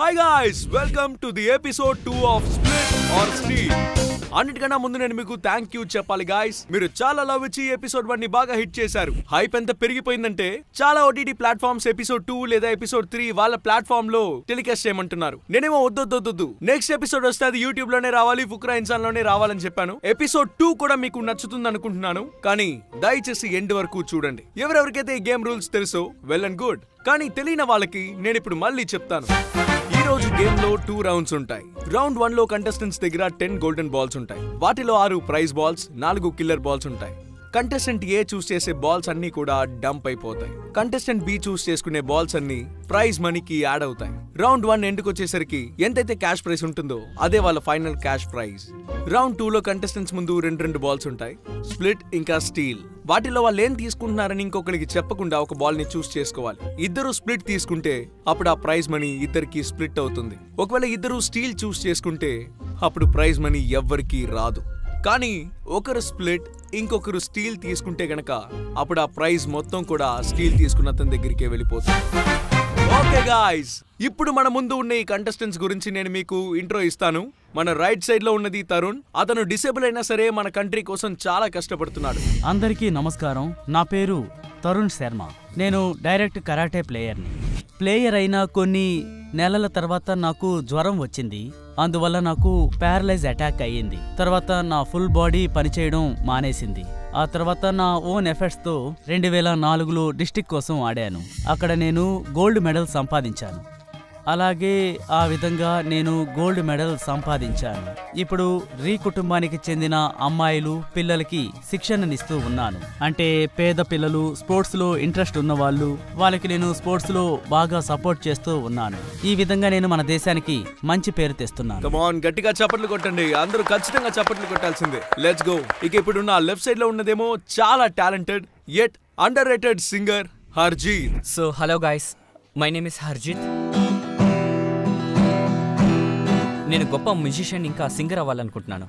Hi guys, welcome to the episode 2 of Split or Steal. అన్నిటికన్నా ముందు నేను మీకు థ్యాంక్ యూ చెప్పాలి గాయ్స్. మీరు చాలా లవ్ ఇచ్చి ఎపిసోడ్ 1 ని బాగా హిట్ చేశారు. హైప్ ఎంత పెరిగిపోయిందంటే చాలా ఓటీటీ ప్లాట్ఫామ్స్ ఎపిసోడ్ 2 లేదా ఎపిసోడ్ 3 వాళ్ళ ప్లాట్ఫామ్ లో టెలికాస్ట్ చేయమంటున్నారు. నేనేమో వద్దు నెక్స్ట్ ఎపిసోడ్ వస్తే అది యూట్యూబ్ లోనే రావాలి, ఫుక్రా ఇన్సాన్ లోనే రావాలని చెప్పాను. ఎపిసోడ్ 2 కూడా మీకు నచ్చుతుంది అనుకుంటున్నాను, కానీ దయచేసి ఎండ్ వరకు చూడండి. ఎవరెవరికైతే ఈ గేమ్ రూల్స్ తెలుసో వెల్ అండ్ గుడ్, కానీ తెలియని వాళ్ళకి నేను ఇప్పుడు మళ్ళీ చెప్తాను. ఈ రోజు గేమ్ లో 2 రౌండ్స్ ఉంటాయి. రౌండ్ 1 లో కంటెస్టెంట్స్ దగ్గర 10 గోల్డెన్ బాల్స్ ఉంటాయి. వాటిలో 6 ప్రైజ్ బాల్స్, 4 కిల్లర్ బాల్స్ ఉంటాయి. కంటెస్టెంట్ ఏ చూస్ చేసే బాల్స్ అన్ని కూడా డంప్ అయిపోతాయి. కంటెస్టెంట్ బి చూస్ చేసుకునే బాల్స్ అన్ని ప్రైజ్ మనీకి యాడ్ అవుతాయి. రౌండ్ 1 ఎండ్కి వచ్చేసరికి ఎంతైతే క్యాష్ ప్రైజ్ ఉంటుందో అదే వాళ్ళ ఫైనల్ క్యాష్ ప్రైజ్. రౌండ్ 2 లో కంటెస్టెంట్స్ ముందు రెండు బాల్స్ ఉంటాయి, స్ప్లిట్ ఇంకా స్టీల్. వాటిలో వాళ్ళు ఏం తీసుకుంటున్నారని ఇంకొకరికి చెప్పకుండా ఒక బాల్ ని చూస్ చేసుకోవాలి. ఇద్దరు స్ప్లిట్ తీసుకుంటే అప్పుడు ఆ ప్రైజ్ మనీ ఇద్దరికి స్ప్లిట్ అవుతుంది. ఒకవేళ ఇద్దరు స్టీల్ చూస్ చేసుకుంటే అప్పుడు ప్రైజ్ మనీ ఎవ్వరికి రాదు. కానీ ఒకరు స్ప్లిట్ ఇంకొకరు స్టీల్ తీసుకుంటే గనక అప్పుడు ఆ ప్రైజ్ మొత్తం కూడా స్టీల్ తీసుకున్న అతని దగ్గరికే వెళ్ళిపోతుంది. ఓకే గాయ్స్, ఇప్పుడు మన ముందు ఉన్న ఈ కంటెస్టెంట్స్ గురించి నేను మీకు ఇంట్రో ఇస్తాను. మన రైట్ సైడ్ లో ఉన్నది తరుణ్. అతను డిసేబుల్ అయినా సరే మన కంట్రీ కోసం చాలా కష్టపడుతున్నాడు. అందరికీ నమస్కారం. నా పేరు తరుణ్ శర్మ. నేను డైరెక్ట్ కరాటే ప్లేయర్ అయిన కొన్ని నెలల తర్వాత నాకు జ్వరం వచ్చింది. అందువల్ల నాకు ప్యారలైజ్ అటాక్ అయ్యింది. తర్వాత నా ఫుల్ బాడీ పనిచేయడం మానేసింది. ఆ తర్వాత నా ఓన్ ఎఫర్ట్స్ తో 2004లో డిస్ట్రిక్ట్ కోసం ఆడాను. అక్కడ నేను గోల్డ్ మెడల్ సంపాదించాను. అలాగే ఆ విధంగా నేను గోల్డ్ మెడల్ సంపాదించాను. ఇప్పుడు కుటుంబానికి చెందిన అమ్మాయిలు పిల్లలకి శిక్షణనిస్తూ ఉన్నాను. అంటే పేద పిల్లలు, స్పోర్ట్స్ లో ఇంట్రెస్ట్ ఉన్న వాళ్ళకి నేను స్పోర్ట్స్ లో బాగా సపోర్ట్ చేస్తూ ఉన్నాను. ఈ విధంగా నేను మన దేశానికి మంచి పేరు తెస్తున్నాను. కమ్ ఆన్, గట్టిగా చప్పట్లు కొట్టండి. అందరూ ఖచ్చితంగా చప్పట్లు కొట్టాల్సిందే. Let's go. ఇక ఇప్పుడు నా లెఫ్ట్ సైడ్ లో ఉన్నదేమో చాలా talented yet underrated singer Harjeet. So hello guys, my name is Harjeet. నేను గొప్ప మ్యూజిషియన్ ఇంకా సింగర్ అవ్వాలనుకుంటున్నాను.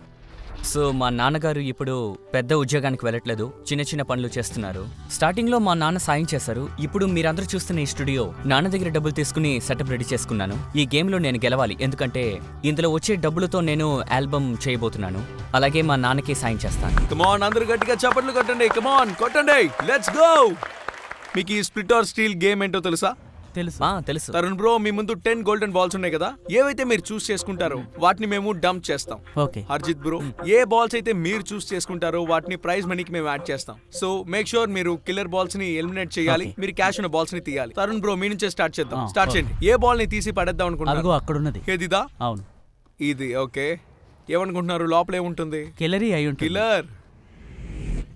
సో మా నాన్నగారు ఇప్పుడు పెద్ద ఉద్యోగానికి వెళ్ళట్లేదు, చిన్న పనులు చేస్తున్నారు. స్టార్టింగ్లో మా నాన్న సాయం చేశారు. ఇప్పుడు మీరందరూ చూస్తున్న ఈ స్టూడియో నాన్న దగ్గర డబ్బులు తీసుకుని సెటప్ రెడీ చేసుకున్నాను. ఈ గేమ్లో నేను గెలవాలి, ఎందుకంటే ఇందులో వచ్చే డబ్బులతో నేను ఆల్బమ్ చేయబోతున్నాను. అలాగే మా నాన్నకి సాయం చేస్తాను. కమ్ ఆన్, అందరూ గట్టిగా చప్పట్లు కొట్టండి. కమ్ ఆన్, కొట్టండి. Let's go. మీకు ఈ స్ప్లిట్ ఆర్ స్టీల్ గేమ్ ఏంటో తెలుసా? తెలుసు తరుణ్ బ్రో, మీ ముందు 10 గోల్డెన్ బాల్స్ ఉన్నాయి కదా. ఏవైతే మీరు చూస్ చేసుకుంటారో వాటిని మేము డంప్ చేస్తాం. హర్జిత్ బ్రో, ఏ బాల్స్ అయితే మీరు చూస్ చేసుకుంటారో వాటిని ప్రైజ్ మనీకి మేము యాడ్ చేస్తాం. సో మేక్ షూర్ మీరు కిల్లర్ బాల్స్ ని ఎలిమినేట్ చేయాలి, మీరు క్యాష్ ఉన్న బాల్స్ ని తీయాలి. తరుణ్ బ్రో, మీ నుంచే స్టార్ట్ చేద్దాం. స్టార్ట్ చేయండి. ఏ బాల్ ని తీసి పడేద్దాం అనుకుంటున్నారు? అక్కడున్నది ఏదిదా? అవును, ఇది. ఓకే, ఏమనుకుంటున్నారు? లోపల ఏముంటుంది?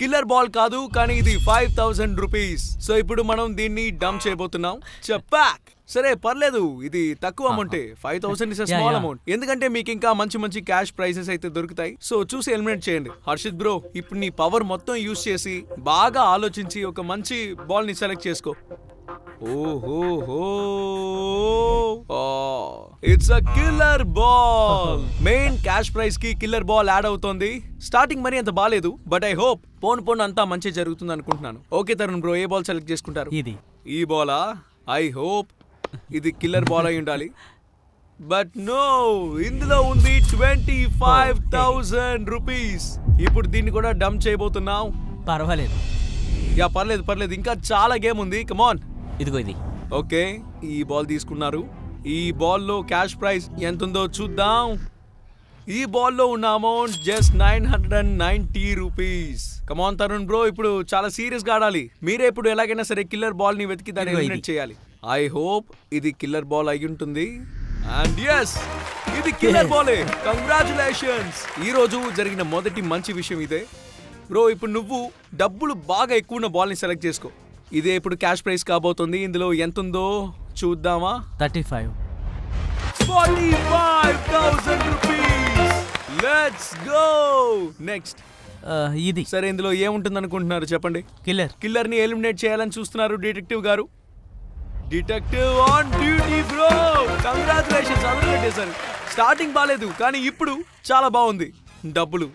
కిల్లర్ బాల్ కాదు, కానీ ఇది 5000 రూపీస్. సో ఇప్పుడు మనం దీన్ని డంప్ చేయబోతున్నాం. చెప్పాక్. సరే పర్లేదు, ఇది తక్కువ అమౌంట్. 5000 is small amount. ఎందుకంటే మీకు ఇంకా మంచి క్యాష్ ప్రైజెస్ అయితే దొరుకుతాయి. సో చూసి ఎలిమినేట్ చేయండి. హర్షిత్ బ్రో, ఇప్పుడు నీ పవర్ మొత్తం యూజ్ చేసి బాగా ఆలోచించి ఒక మంచి బాల్ ని సెలెక్ట్ చేసుకో. It's a killer ball. Main cash prize కి కిల్లర్ బాల్ యాడ్ అవుతోంది. స్టార్టింగ్ మరి అంత బాలేదు, బట్ ఐ హోప్ పోన్ అంతా మంచి జరుగుతుంది అనుకుంటున్నాను. ఓకే తరుణ్ బ్రో, ఏ బాల్ సెలెక్ట్ చేసుకుంటారు? ఈ బాలా? ఐ హోప్ ఇది కిల్లర్ బాల్ అయి ఉండాలి. బట్ నో, ఇందులో ఉంది 25,000 రూపీస్. ఇప్పుడు దీన్ని కూడా డంప్ చేయబోతున్నాం. పర్వాలేదు, పర్లేదు. ఇంకా చాలా గేమ్ ఉంది. కమాన్. ఇదిగో ఇది. ఓకే, ఈ బాల్ తీసుకున్నారు. ఈ బాల్ లో క్యాష్ ప్రైజ్ ఎంత ఉందో చూద్దాం. ఈ బాల్ లో ఉన్న అమౌంట్ జస్ట్ 990 రూపీస్. కమాన్ తరుణ్ బ్రో, ఇప్పుడు చాలా సీరియస్ గా ఆడాలి. మీరే ఇప్పుడు ఎలాగైనా సరే కిల్లర్ బాల్ ని వెతికి దాన్ని ఎలిమినేట్ చేయాలి. ఐ హోప్ ఇది కిల్లర్ బాల్ అయి ఉంటుంది. అండ్ yes, ఇది కిల్లర్ బాలే. కంగ్రాచులేషన్స్. ఈ రోజు జరిగిన మొదటి మంచి విషయం ఇదే. బ్రో, ఇప్పుడు నువ్వు డబ్బులు బాగా ఎక్కువ ఉన్న బాల్ ని సెలెక్ట్ చేసుకో. ఇదే ఇప్పుడు క్యాష్ ప్రైజ్ కాబోతుంది. ఇందులో ఎంత ఉందో చూద్దామా? 45,000 రూపీస్. Let's go. నెక్స్ట్ ఇది. సరే, ఇందులో ఏముంటుంది అనుకుంటున్నారు చెప్పండి? కిల్లర్ ని ఎలిమినేట్ చేయాలని చూస్తున్నారు డిటెక్టివ్ గారు. Detective on duty bro. Congratulations, అందరూ పెట్టేశారు. స్టార్టింగ్ బాలేదు, కానీ ఇప్పుడు చాలా బాగుంది. డబ్బులు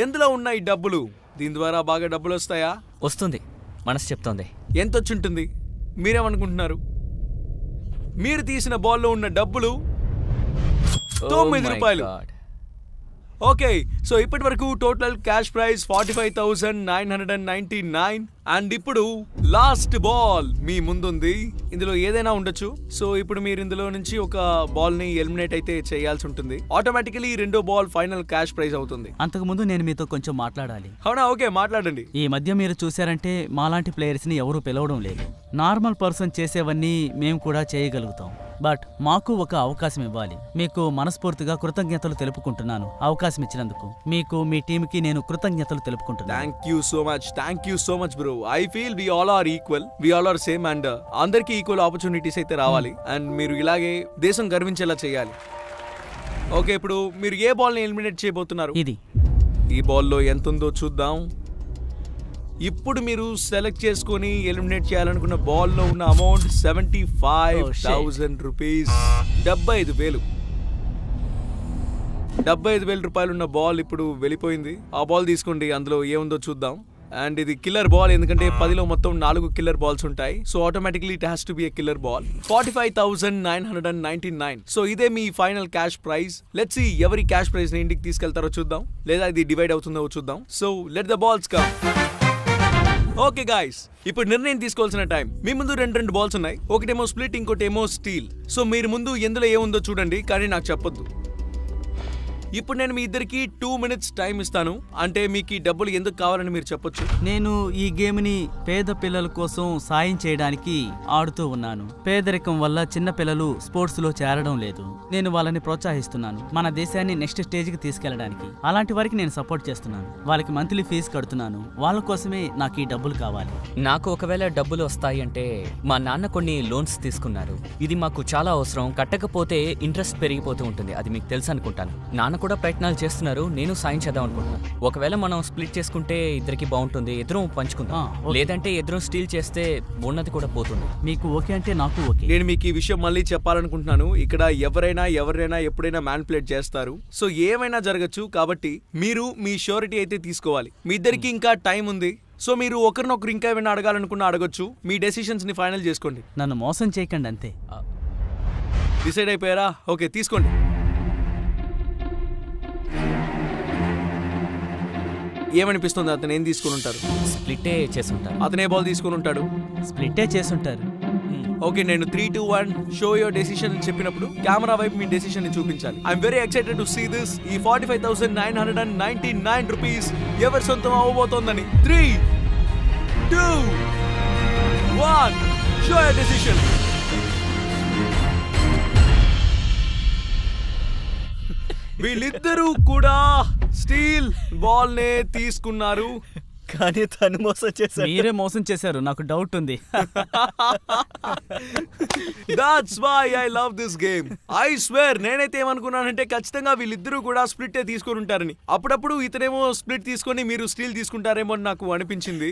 ఎందులో ఉన్నాయి? డబ్బులు. దీని ద్వారా బాగా డబ్బులు వస్తాయా? వస్తుంది, మనసు చెప్తోంది. ఎంత వచ్చి ఉంటుంది? మీరేమనుకుంటున్నారు? మీరు తీసిన బాల్లో ఉన్న డబ్బులు 9 రూపాయలు. ఓకే, సో ఇప్పటి వరకు టోటల్ క్యాష్ ప్రైజ్ 45,999. అండ్ ఇప్పుడు లాస్ట్ బాల్ మీ ముందుంది. ఇందులో ఏదైనా ఉండొచ్చు. సో ఇప్పుడు మీరు ఇందులో నుంచి ఒక బాల్ ని ఎలిమినేట్ అయితే చేయాల్సి ఉంటుంది. ఆటోమేటికలీ రెండో బాల్ ఫైనల్ క్యాష్ ప్రైజ్ అవుతుంది. అంతకు ముందు నేను మీతో కొంచెం మాట్లాడాలి. అవునా? ఓకే, మాట్లాడండి. ఈ మధ్య మీరు చూసారంటే మాలాంటి ప్లేయర్స్ ని ఎవరూ పిలవడం లేదు. నార్మల్ పర్సన్ చేసేవన్నీ మేము కూడా చేయగలుగుతాం. బట్ మాకు ఒక అవకాశం ఇవ్వాలి. మీకు మనస్ఫూర్తిగా కృతజ్ఞతలు తెలుపుకుంటున్నాను అవకాశం ఇచ్చినందుకు. మీకు మీ టీమ్ కి నేను కృతజ్ఞతలు తెలుపుకుంటున్నాను. Thank you so much bro. I feel we all are equal, we all are same. And అందరికి ఈక్వల్ ఆపర్చునిటీస్ అయితే రావాలి. అండ్ మీరు ఇలాగే దేశం గర్వించేలా చేయాలి. ఓకే, ఇప్పుడు మీరు ఏ బాల్ ని ఎలిమినేట్ చేయబోతున్నారు? ఇది. ఈ బాల్లో ఎంత ఉందో చూద్దాం. ఇప్పుడు మీరు సెలెక్ట్ చేసుకొని ఎలిమినేట్ చేయాలనుకున్న బాల్లో ఉన్న అమౌంట్ 75,000 రూపీస్. 75,000. 75,000 రూపాయలు ఉన్న బాల్ ఇప్పుడు వెళ్ళిపోయింది. ఆ బాల్ తీసుకోండి, అందులో ఏముందో చూద్దాం. అండ్ ఇది కిల్లర్ బాల్, ఎందుకంటే 10లో మొత్తం 4 కిల్లర్ బాల్స్ ఉంటాయి. So automatically it has to be a killer ball. 45,999. So ఇదే మీ final cash prize. Let's see ఎవరి క్యాష్ ప్రైజ్ ని ఇంటికి తీసుకెళ్తారో చూద్దాం, లేదా ఇది డివైడ్ అవుతుందో చూద్దాం. So let the balls come. Okay guys, ఇప్పుడు నిర్ణయం తీసుకోవాల్సిన టైం. మీ ముందు రెండు బాల్స్ ఉన్నాయి. ఒకటేమో స్ప్లిట్, ఇంకోటేమో స్టీల్. సో మీరు ముందు ఎందులో ఏముందో చూడండి, కానీ నాకు చెప్పొద్దు. ఇప్పుడు నేను మీ ఇద్దరికి 2 minutes టైం ఇస్తాను. అంటే మీకు ఈ డబ్బులు ఎందుకు కావాలని మీరు చెప్పొచ్చు. నేను ఈ గేమ్ ని పేద పిల్లల కోసం సాయం చేయడానికి ఆడుతూ ఉన్నాను. పేదరికం వల్ల చిన్న పిల్లలు స్పోర్ట్స్ లో చేరడం లేదు. నేను వాళ్ళని ప్రోత్సహిస్తున్నాను మన దేశాన్ని నెక్స్ట్ స్టేజ్ కి తీసుకెళ్లడానికి. అలాంటి వారికి నేను సపోర్ట్ చేస్తున్నాను. వాళ్ళకి మంత్లీ ఫీజు కడుతున్నాను. వాళ్ళ కోసమే నాకు ఈ డబ్బులు కావాలి. నాకు ఒకవేళ డబ్బులు వస్తాయి అంటే, మా నాన్న కొన్ని లోన్స్ తీసుకున్నారు. ఇది మాకు చాలా అవసరం. కట్టకపోతే ఇంట్రెస్ట్ పెరిగిపోతూ ఉంటుంది. అది మీకు తెలుసు అనుకుంటాను. నాన్న కూడా ప్రయత్నాలు చేస్తున్నారు. నేను సాయం చేద్దాం అనుకుంటున్నాను. ఒకవేళ మనం స్ప్లిట్ చేసుకుంటే ఇద్దరికి బాగుంటుంది. ఎదురు పంచుకుందాం. లేదంటే ఎదురు స్టీల్ చేస్తే ఉన్నది కూడా పోతుంది. మీకు ఓకే అంటే నాకు ఓకే. నేను మీకు ఈ విషయం మళ్ళీ చెప్పాలనుకుంటున్నాను. ఇక్కడ ఎవరైనా ఎప్పుడైనా మ్యానిపులేట్ చేస్తారు. సో ఏమైనా జరగచ్చు. కాబట్టి మీరు మీ ష్యూరిటీ అయితే తీసుకోవాలి. మీ ఇద్దరికి ఇంకా టైం ఉంది. సో మీరు ఒకరినొకరు ఇంకా ఏమైనా అడగాలనుకున్నా అడగొచ్చు. మీ డెసిషన్స్ ని ఫైనల్ చేసుకోండి. నన్ను మోసం చేయకండి అంతే. డిసైడ్ అయిపోయారా? ఓకే, తీసుకోండి. ఏమనిపిస్తుంది? అతను ఏం తీసుకుని ఉంటారు? స్ప్లిట్టే చేసుంటారు. అతనే బాల్ తీసుకుని ఉంటాడు. స్ప్లిట్టే చేసుంటారు. ఓకే, నేను 3, 2, 1 షో యువర్ డెసిషన్ అని చెప్పినప్పుడు కెమెరా వైపు మీ డెసిషన్ ని చూపించాలి. I'm very excited to see this. ఈ 45,999 రూపీస్ ఎవరి సొంతం అవ్వబోతోందని. 3, 2, 1 షో యువర్ డెసిషన్. వీళ్ళిద్దరూ కూడా స్టీల్ బాల్ నే తీసుకున్నారు. కానీ తను మోసం చేశారు. మీరే మోసం చేశారు. నాకు డౌట్ ఉంది. That's why I love this game. I swear, నేనైతే ఏమనుకున్నానంటే ఖచ్చితంగా వీళ్ళిద్దరూ కూడా స్ప్లిట్ తీసుకొని ఉంటారని. అప్పుడప్పుడు ఇతనేమో స్ప్లిట్ తీసుకొని మీరు స్టీల్ తీసుకుంటారేమో అని నాకు అనిపించింది.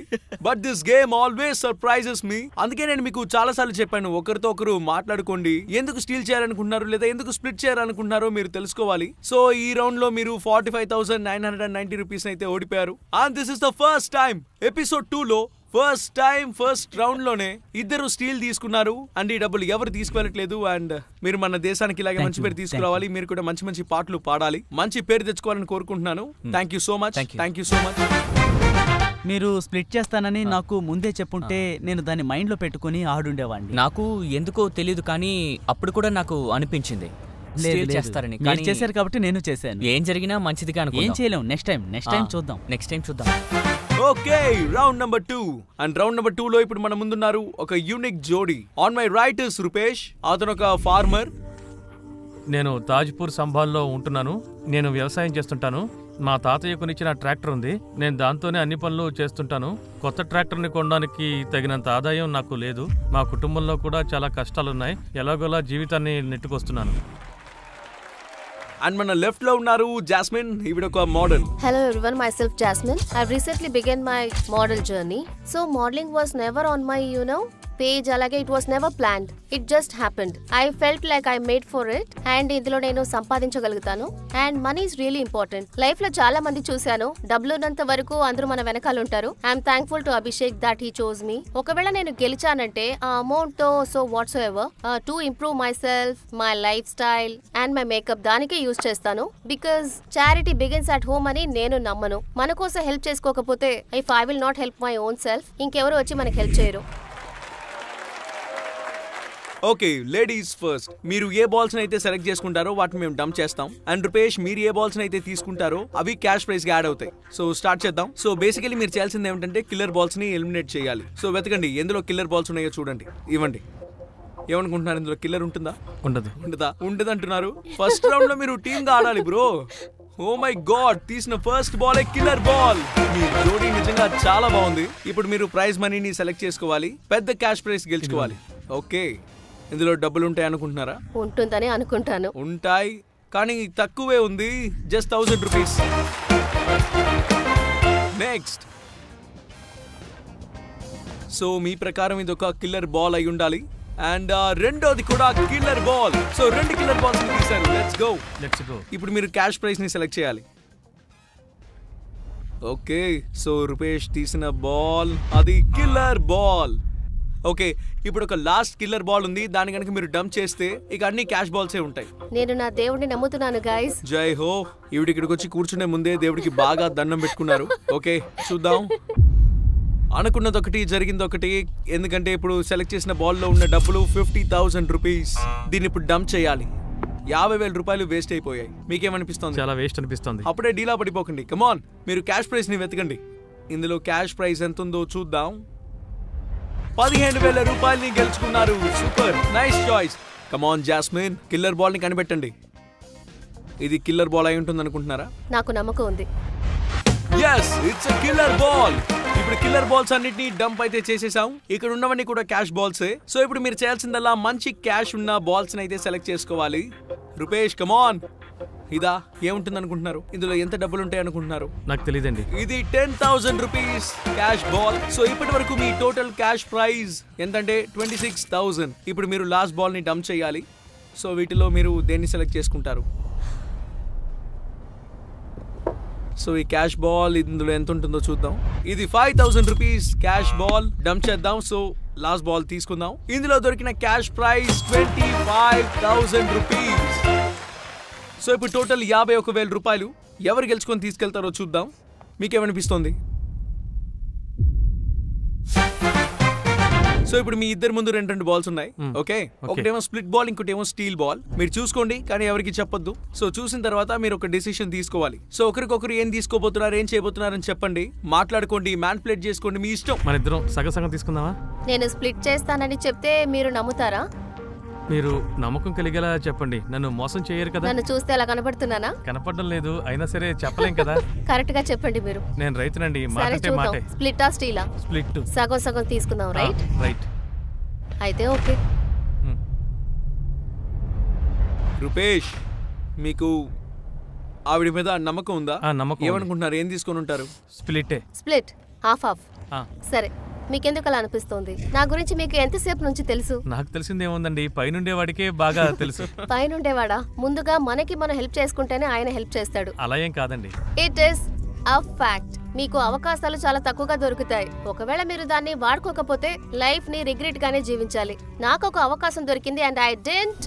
But this game always surprises me. అందుకే నేను మీకు చాలా సార్లు చెప్పాను, ఒకరితో ఒకరు మాట్లాడుకోండి. ఎందుకు స్టీల్ చేయాలనుకుంటున్నారు లేదా ఎందుకు స్ప్లిట్ చేయాలనుకుంటున్నారో మీరు తెలుసుకోవాలి. సో ఈ రౌండ్ లో మీరు 45,990 రూపీస్ అయితే ఓడిపోయారు. And this is the first time episode 2 లో ఫస్ట్ రౌండ్ లోనే ఇద్దరు స్టీల్ తీసుకున్నారు. అండ్ ఈ డబ్బులు ఎవరు తీసుకువెళ్ళట్లేదు. అండ్ మీరు మన దేశానికి ఇలాగే మంచి పేరు తీసుకురావాలి. మీరు కూడా మంచి పాటలు పాడాలి, మంచి పేరు తెచ్చుకోవాలని కోరుకుంటున్నాను. Thank you so much. మీరు స్ప్లిట్ చేస్తానని నాకు ముందే చెప్పుంటే నేను దాన్ని మైండ్ లో పెట్టుకుని ఆడుండేవాడిని. నాకు ఎందుకో తెలియదు, కానీ అప్పుడు కూడా నాకు అనిపించింది చేస్తారని. మీరు చేశారు కాబట్టి నేను చేశాను. ఏం జరిగినా మంచిదిగా అనుకో. ఏం చేయలేం. నెక్స్ట్ టైం చూద్దాం. Okay, round number 2. And round number 2 లో ఇప్పుడు మన ముందున్నారు ఒక యూనిక్ జోడీ. On my right is Rupesh. అతను ఒక ఫార్మర్. నేను తాజ్పూర్ సంభాల్లో ఉంటున్నాను. నేను వ్యవసాయం చేస్తుంటాను. మా తాతయ్య కొనిచ్చిన ట్రాక్టర్ ఉంది. నేను దాంతోనే అన్ని పనులు చేస్తుంటాను. కొత్త ట్రాక్టర్ని కొనడానికి తగినంత ఆదాయం నాకు లేదు. మా కుటుంబంలో కూడా చాలా కష్టాలున్నాయి. ఎలాగోలా జీవితాన్ని నెట్టుకొస్తున్నాను. అండ్ మన లెఫ్ట్ లో ఉన్నారు జాస్మిన్. ఈవిడ ఒక model. Hello everyone, myself Jasmine. I've recently begun my model journey. So modeling was never on my, page అలాగే it was never planned. It just happened. I felt like I made for it. And ఇందులో నేను సంపాదించగలుగుతాను. And money is really important. Life లో చాలా మంది చూశాను, డబ్బులు ఉన్నంత వరకు అందరూ మన వెనకాల ఉంటారు. I'm thankful to Abhishek that he chose మీ. ఒకవేళ నేను గెలిచానంటే ఆ అమౌంట్ తో so what's ever to improve my self, my life style and my makeup దానికే యూజ్ చేస్తాను. Because charity begins at home అని నేను నమ్మను. మన కోసం హెల్ప్ చేసుకోకపోతే if I will not help my own self, ఇంకెవరు వచ్చి మనకి హెల్ప్ చేయరు. Okay, ladies first. మీరు ఏ బాల్స్ అయితే సెలెక్ట్ చేసుకుంటారో వాటిని మేము డంప్ చేస్తాం. అండ్ రూపేష్, మీరు ఏ బాల్స్ అయితే తీసుకుంటారో అవి క్యాష్ ప్రైజ్ గా యాడ్ అవుతాయి. సో స్టార్ట్ చేద్దాం. సో బేసికలీ మీరు చేయాల్సింది ఏమిటంటే కిల్లర్ బాల్స్ ని ఎలిమినేట్ చేయాలి. సో వెతకండి ఎందులో కిల్లర్ బాల్స్ ఉన్నాయో చూడండి, ఇవ్వండి. ఏమనుకుంటున్నారు, ఇందులో కిల్లర్ ఉంటుందా? ఉండదు అంటున్నారు. ఫస్ట్ రౌండ్ లో మీరు టీమ్ గా ఆడాలి బ్రో. ఓ మై గాడ్, తీసిన ఫస్ట్ బాల్ కిల్లర్ బాల్. మీ జోడీ నిజంగా చాలా బాగుంది. ఇప్పుడు మీరు ప్రైజ్ మనీని సెలెక్ట్ చేసుకోవాలి, పెద్ద క్యాష్ ప్రైజ్ గెలుచుకోవాలి. ఓకే, ఇందులో డబ్బులు ఉంటాయి అనుకుంటున్నారా? ఉంటుందని అనుకుంటాను. ఉంటాయి, కానీ తక్కువే ఉంది, జస్ట్ 1000 రూపీస్. నెక్స్ట్. సో మీ ప్రకారం ఇది ఒక కిల్లర్ బాల్ అయి ఉండాలి. అండ్ రెండోది కూడా killer ball. So 2 killer balls ని తీశారు. Let's go. ఇప్పుడు మీరు క్యాష్ ప్రైజ్ ని సెలెక్ట్ చేయాలి. ఓకే, సో రూపేష్ తీసిన బాల్ అది కిల్లర్ బాల్. ఓకే, ఇప్పుడు ఒక లాస్ట్ కిల్లర్ బాల్ ఉంది. దాని కనుక మీరు డంప్ చేస్తే ఇక అన్ని క్యాష్ బాల్సే ఉంటాయి. నేను నా దేవుడిని నమ్ముతున్నాను గైస్. జై హో. ఈవిడ ఇక్కడికి వచ్చి కూర్చునే ముందే దేవుడికి బాగా దండం పెట్టుకున్నారు. ఓకే, చూద్దాం. అనుకున్నది ఒకటి, జరిగింది ఒకటి. ఎందుకంటే ఇప్పుడు సెలెక్ట్ చేసిన బాల్లో ఉన్న డబ్బులు 50,000 రూపీస్. దీన్ని ఇప్పుడు డంప్ చేయాలి. 50,000 రూపాయలు వేస్ట్ అయిపోయాయి. మీకేమనిపిస్తుంది? చాలా వేస్ట్ అనిపిస్తుంది. అప్పుడే డీలా పడిపోకండి. కమాన్, మీరు క్యాష్ ప్రైజ్ ని వెతకండి. ఇందులో క్యాష్ ప్రైజ్ ఎంత ఉందో చూద్దాం. 15,000 రూపాయలని గెలుచుకున్నారు. Super, nice choice. Come on Jasmine, killer ball ని కనిపెట్టండి. ఇది కిల్లర్ బాల్ అయి ఉంటుంది అనుకుంటున్నారా? నాకు నమ్మకం ఉంది. yes, it's a killer ball. ఇప్పుడు కిల్లర్ బాల్స్ అన్నిటిని డంప్ అయితే చేసేసాం. ఇక్కడ ఉన్నవన్నీ కూడా క్యాష్ బాల్సే. సో ఇప్పుడు మీరు చేయాల్సిందల్లా మంచి క్యాష్ ఉన్న బాల్స్ అయితే సెలెక్ట్ చేసుకోవాలి. రూపేష్, కమాన్. ఇదా ఏముంటుంది అనుకుంటున్నారు? ఇందులో ఎంత డబ్బులు ఉంటాయి అనుకుంటున్నారు? నాకు తెలియదండి. ఇది 10,000 రూపీస్ క్యాష్ బాల్. సో ఇప్పటి వరకు మీ టోటల్ క్యాష్ ప్రైజ్ ఎంతంటే 26,000. ఇప్పుడు మీరు లాస్ట్ బాల్ ని డంప్ చేయాలి. సో వీటిలో మీరు దేన్ని సెలెక్ట్ చేసుకుంటారు? సో ఈ క్యాష్ బాల్ ఇందులో ఎంత ఉంటుందో చూద్దాం. ఇది 5,000 రూపీస్ క్యాష్ బాల్. డంప్ చేద్దాం. సో లాస్ట్ బాల్ తీసుకుందాం. ఇందులో దొరికిన క్యాష్ ప్రైజ్ 25,000 రూపీస్. సో ఇప్పుడు టోటల్ 51,000 రూపాయలు. ఎవరు గెలుచుకొని తీసుకెళ్తారో చూద్దాం. మీకేమనిపిస్తోంది? సో ఇప్పుడు మీ ఇద్దరు ముందు 2 బాల్స్ ఉన్నాయి. ఓకే, ఒకటేమో స్ప్లిట్ బాల్, ఇంకోటేమో స్టీల్ బాల్. మీరు చూసుకోండి, కానీ ఎవరికి చెప్పొద్దు. సో చూసిన తర్వాత మీరు ఒక డెసిషన్ తీసుకోవాలి. సో ఒకరికొకరు ఏం తీసుకోబోతున్నారు, ఏం చేయబోతున్నారు అని చెప్పండి. మాట్లాడుకోండి, మ్యానిపులేట్ చేసుకోండి, మీ ఇష్టం. మన ఇద్దరం సగం తీసుకుందామా? నేను స్ప్లిట్ చేస్తానని చెప్తే మీరు నమ్ముతారా? మీరు నమ్మకం కలిగేలా చెప్పండి. నన్ను మోసం చేయరు కదా? నన్ను చూస్తే అలా కనపడుతున్నానా? కనపడడం లేదు, అయినా సరే చెప్పలేం కదా. కరెక్ట్ గా చెప్పండి మీరు. నేను రైతునండి. మాటే మాటే. స్ప్లిట్ ఆ స్టీలా? స్ప్లిట్. సగం తీసుకుందాం. Right right. అయితే ఓకే. రూపేష్, మీకు ఆవిడ మీద నమ్మకం ఉందా? నమ్మకం. ఏమనుకుంటున్నారు, ఏం తీసుకొని ఉంటారు? Split half. సరే, మీకెందుకు అలా అనిపిస్తోంది? నా గురించి మీకు ఎంతసేపు నుంచి తెలుసు? నాకు తెలిసిందేముందండి, పైనుండేవాడికే బాగా తెలుసు. పైనుండేవాడా? ముందుగా మనకి మనం హెల్ప్ చేసుకుంటేనే ఆయన హెల్ప్ చేస్తాడు. అలా ఏం కాదండి. It is a fact. మీకు అవకాశాలు చాలా తక్కువగా దొరుకుతాయి. ఒకవేళ మీరు దాన్ని వాడుకోకపోతే లైఫ్ ని రిగ్రెట్ గానే జీవించాలి. నాకు ఒక అవకాశం దొరికింది and I didn't